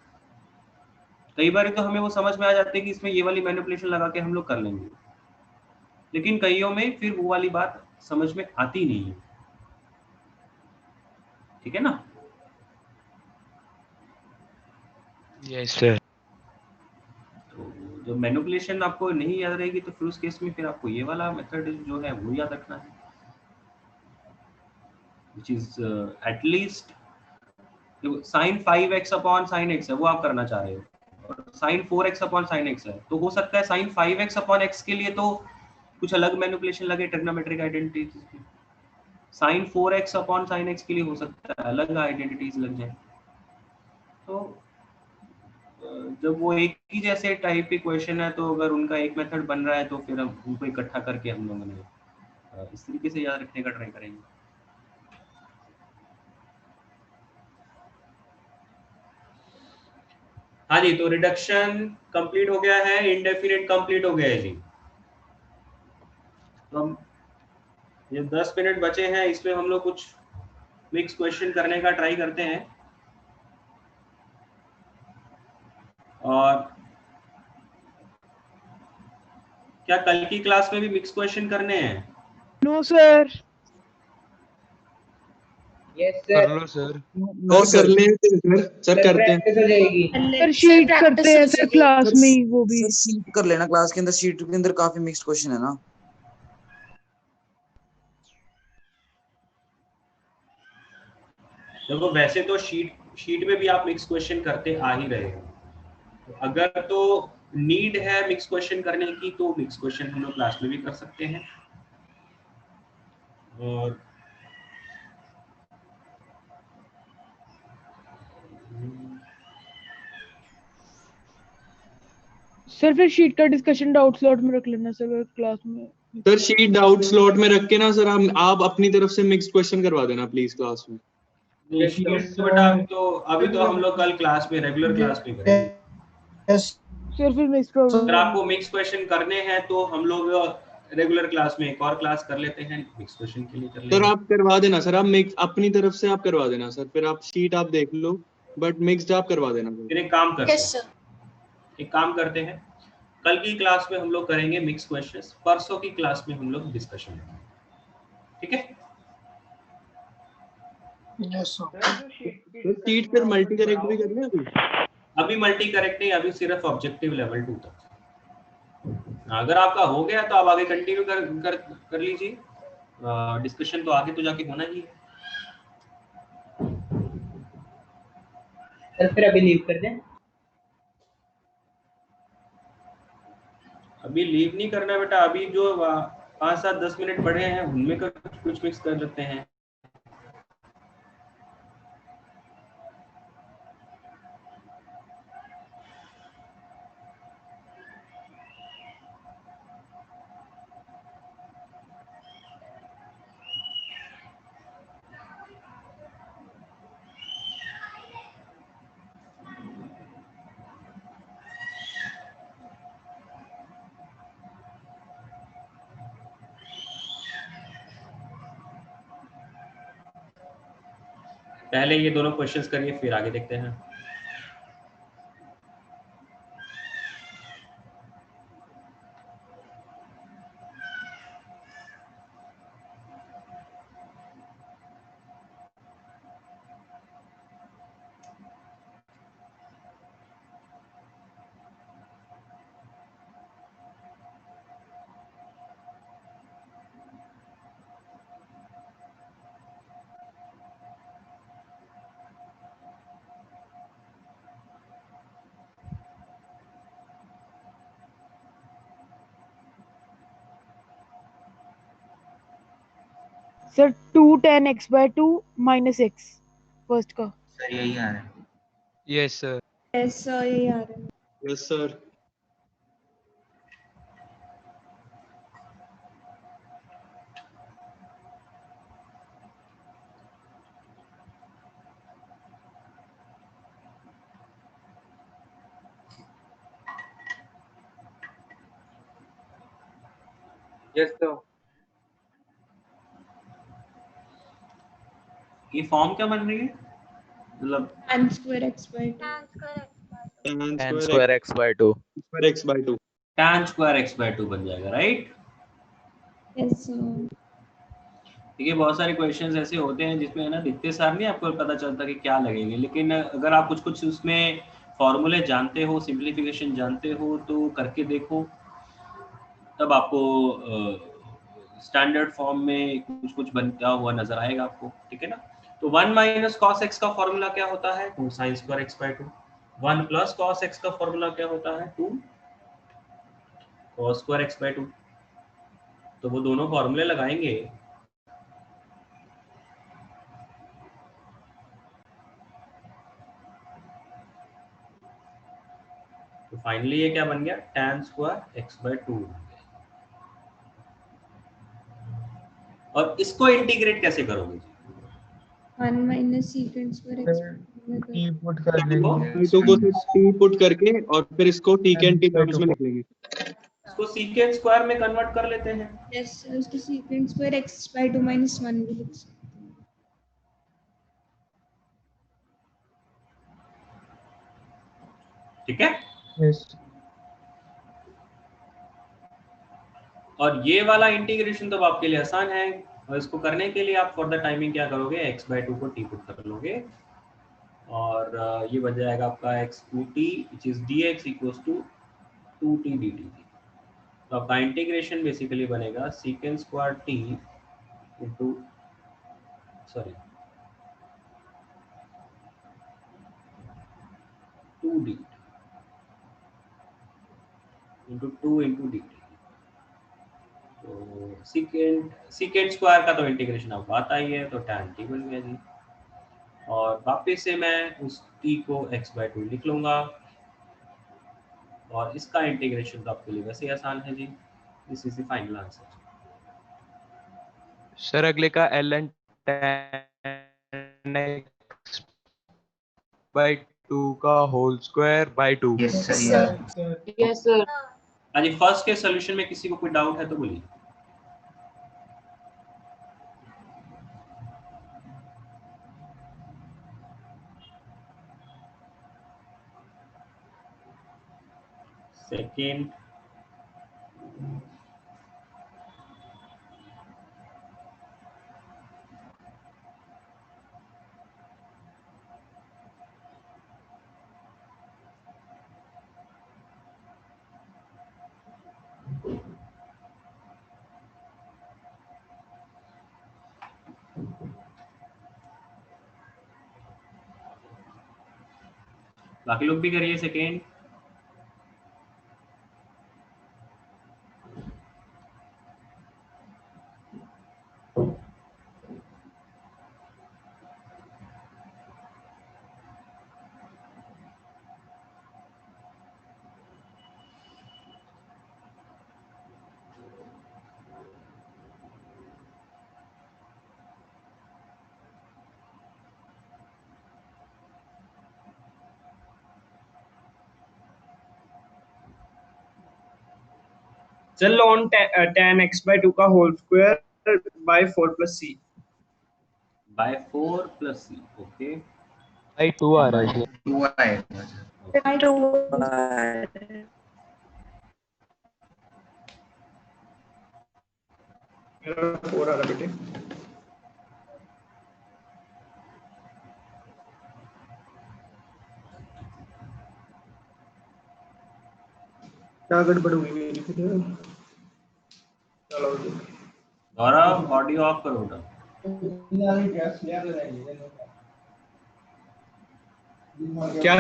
S1: कई बार तो हमें वो समझ में आ जाती है कि इसमें ये वाली मैनिपुलेशन लगा के हम लोग कर लेंगे, लेकिन कईयों में फिर वो वाली बात समझ में आती नहीं है। ठीक है ना?
S7: Yes sir.
S1: तो जब मैनिपुलेशन आपको नहीं याद रहेगी तो फिर उस केस में फिर आपको ये वाला मेथड जो है वो याद रखना है, which is at least sin 5x upon sin x है, वो आप करना चाह रहे हो, और sin 4x upon sin x है, तो हो सकता है sin 5x अपॉन x के लिए तो कुछ अलग मैनिपुलेशन लगे ट्रिग्नोमेट्रिक आइडेंटिटीज की, sin 4x upon sin x के लिए हो सकता है अलग आइडेंटिटीज लग जाए। तो जब वो एक ही जैसे टाइप के क्वेश्चन है, तो अगर उनका एक मेथड बन रहा है तो फिर हम उनको इकट्ठा करके हम लोगों ने इस तरीके से याद रखने का ट्राई करेंगे। हाँ जी, तो रिडक्शन कंप्लीट हो गया है, इंडेफिनिट कंप्लीट हो गया है जी। तो हम ये 10 मिनट बचे हैं, इसमें हम लोग कुछ मिक्स क्वेश्चन करने का ट्राई करते हैं। और क्या कल की क्लास में भी मिक्स क्वेश्चन करने हैं?
S9: No sir.
S8: यस
S7: कर लो सर।
S10: कर लेते हैं सर, करते हैं
S9: सर शीट करते हैं सर क्लास में ही, वो भी
S4: सर शीट कर लेना क्लास के अंदर, शीट के अंदर काफी मिक्स क्वेश्चन है ना।
S1: देखो, वैसे तो शीट में भी आप मिक्स क्वेश्चन करते आ ही रहे हो, तो अगर तो नीड है मिक्स क्वेश्चन करने की तो मिक्स क्वेश्चन हम लोग क्लास में भी कर सकते हैं। और
S9: सर फिर शीट का डिस्कशन डाउट स्लॉट में रख लेना सर क्लास में।
S10: सर शीट डाउट स्लॉट में रख के ना सर, आप अपनी तरफ से मिक्स क्वेश्चन करवा देना प्लीज क्लास में।
S1: बेटा तो अभी तो हम लोग कल क्लास में रेगुलर क्लास में करेंगे।
S9: सर फिर नेक्स्ट
S1: अगर आपको मिक्स क्वेश्चन करने हैं तो हम लोग रेगुलर क्लास में एक और क्लास कर लेते हैं, मिक्स क्वेश्चन के लिए कर लेंगे।
S10: सर आप करवा देना सर, आप मिक्स अपनी तरफ से आप करवा देना सर, फिर आप शीट आप देख लो, बट मिक्स्ड आप करवा देना।
S1: फिर एक काम करते हैं, कल की क्लास में हम लोग करेंगे मिक्स क्वेश्चंस, परसों की क्लास में हम लोग डिस्कशन करेंगे। ठीक है?
S2: यस
S10: तो शीट फिर मल्टी करेक्ट भी करना है
S1: अभी मल्टी करेक्ट नहीं, अभी सिर्फ ऑब्जेक्टिव लेवल 2 तक। अगर आपका हो गया तो आप आगे कंटिन्यू कर लीजिए, डिस्कशन तो आगे तो जाके होना ही है।
S16: सर फिर अभी लीव कर दें?
S1: अभी लीव नहीं करना बेटा, अभी जो 5-7-10 मिनट पड़े हैं उनमें कुछ मिक्स कर लेते हैं। पहले ये दोनों क्वेश्चंस करिए, फिर आगे देखते हैं।
S9: Sir 2 tan x/2 minus x first का।
S5: सर यही आ रहा है।
S7: Yes sir.
S6: यस सर, यही आ रहा है।
S10: Yes sir.
S8: Yes sir.
S1: ये फॉर्म क्या बन रही है, मतलब
S6: tan square x/2
S10: tan
S7: square x/2
S1: tan square x/2 बन जाएगा, राइट?
S6: Yes sir.
S1: देखिए बहुत सारे क्वेश्चंस ऐसे होते हैं जिसमें है ना दिखते सार नहीं आपको पता चलता कि क्या लगेंगे, लेकिन अगर आप कुछ उसमें फॉर्मूले जानते हो, सिंप्लीफिकेशन जानते हो तो करके देखो, तब आपको स्टैंडर्ड फॉर्म में कुछ बनता हुआ नजर आएगा आपको, ठीक है ना। तो 1 माइनस कॉस एक्स का फॉर्मूला क्या होता है? 2 sine square x/2। 1 plus cos x का फॉर्मूला क्या होता है? 2 कॉस स्क्वायर x/2। तो वो दोनों फॉर्मूले लगाएंगे तो फाइनली ये क्या बन गया? tan square x/2। और इसको इंटीग्रेट कैसे करोगे?
S6: 1 minus secant square x
S8: T put कर लेंगे
S10: तो को टी पुट करके और फिर इसको टीकेंट के टर्म्स में लिख लेंगे।
S1: इसको secant स्क्वायर में कन्वर्ट कर लेते हैं।
S6: यस सर, उसको secant square x/2 minus 1 भी लिख सकते हैं।
S1: ठीक है।
S8: यस।
S1: और ये वाला इंटीग्रेशन तो आपके लिए आसान है, और इसको करने के लिए आप फॉर द टाइमिंग क्या करोगे? x/2 को t पुट कर लोगे और ये बन जाएगा आपका x2t which is dx equals to 2t dt। तो आपका इंटीग्रेशन बेसिकली बनेगा secant square t into 2d into 2 into dt। तो secant स्क्वायर का तो इंटीग्रेशन आपको आता ही है, तो tan t बन गया जी। और वापस से मैं उस t को x/2 लिख लूंगा और इसका इंटीग्रेशन तो आपके लिए वैसे ही आसान है जी। This is the final answer.
S7: Sir अगले का ln tan x/2 का whole square by 2।
S5: Yes sir.
S9: Yes sir.
S1: हाँ जी, फर्स्ट के सॉल्यूशन में किसी को कोई डाउट है तो बोलिए। सेकेंड, बाकी लोग भी करिए second.
S11: Sir ln tan x by 2 का whole square by 4 plus c
S1: by 4 plus c। Okay
S14: भाई 2 आ रहा है।
S5: 2 आएगा।
S11: मेरा 4 आ रहा बेटे। क्या गड़बड़ हुई मेरी फिर? चलो
S1: गौरव ऑडियो ऑफ करो बेटा।
S11: क्या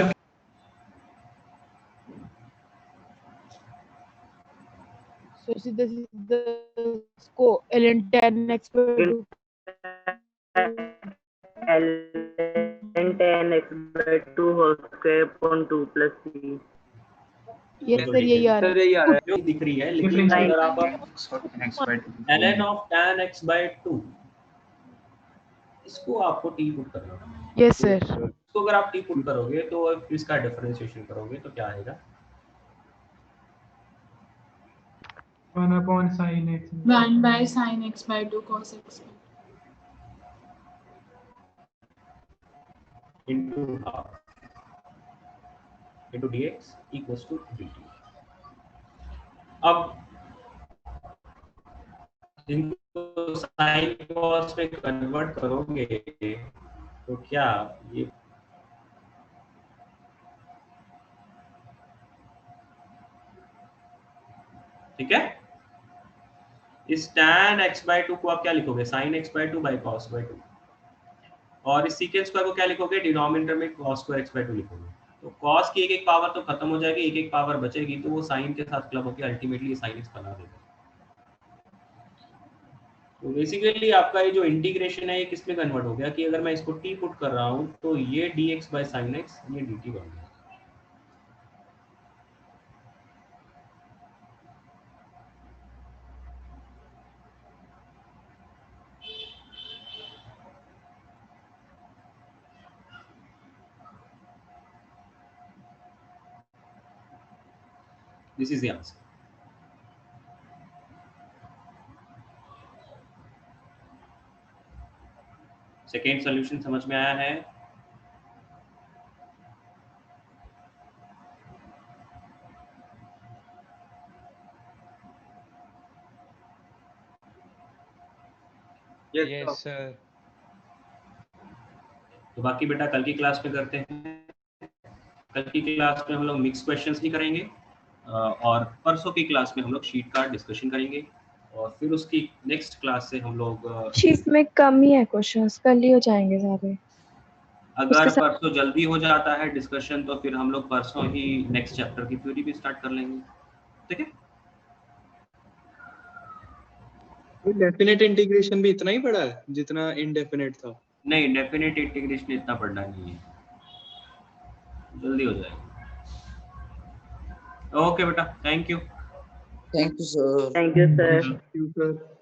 S9: So सीधे सीधे इसको ln tan x by 2
S12: ln tan x by 2 whole square upon 2 plus c।
S9: ये सर यही आ रहा है।
S1: जो दिख रही है, लेकिन अगर आप ln of tan x by 2 इसको आपको t पुट करना है।
S9: Yes sir.
S1: इसको अगर आप t पुट करोगे तो इसका डिफरेंशिएशन करोगे तो क्या आएगा?
S2: 1 upon sin x
S3: 1 by sin x by 2 cos x by 2
S1: into half into dx equals to dt। अब इनको साइन कॉस में कन्वर्ट करोगे तो क्या ये ठीक है? इस tan x by 2 को आप क्या लिखोगे? sin x by 2 by cos by 2। और इस secant स्क्वायर को क्या लिखोगे? डिनोमिनेटर में cos स्क्वायर x by 2 लिखोगे। तो cos की एक पावर तो खत्म हो जाएगी, एक पावर बचेगी, तो वो sin के साथ क्लब होकर अल्टीमेटली sin x बना देगा। तो बेसिकली आपका ये जो इंटीग्रेशन है ये किस में कन्वर्ट हो गया कि अगर मैं इसको t पुट कर रहा हूँ तो ये dx by sin x ये dt बन गया। This is the answer. Second solution समझ में आया है?
S10: Yes sir.
S1: तो बाकी बेटा कल की क्लास में करते हैं। कल की क्लास में हम लोग मिक्स क्वेश्चंस भी करेंगे और परसों की क्लास में हम लोग शीट का डिस्कशन करेंगे और फिर उसकी नेक्स्ट क्लास से हम लोग
S6: शीट में कम ही है क्वेश्चंस, कल ही हो जाएंगे सारे।
S1: अगर परसों जल्दी हो जाता है डिस्कशन तो फिर हम लोग परसों ही नेक्स्ट चैप्टर की थ्योरी भी स्टार्ट कर लेंगे। ठीक है?
S10: डेफिनेट इंटीग्रेशन भी इतना ही पड़ा है जितना इनडेफिनेट था?
S1: नहीं, डेफिनेट इंटीग्रेशन इतना पढ़ना नहीं है, जल्दी हो जाएगा। ओके बेटा, thank you.
S4: Thank you sir.
S12: Thank you sir.
S10: Thank you sir.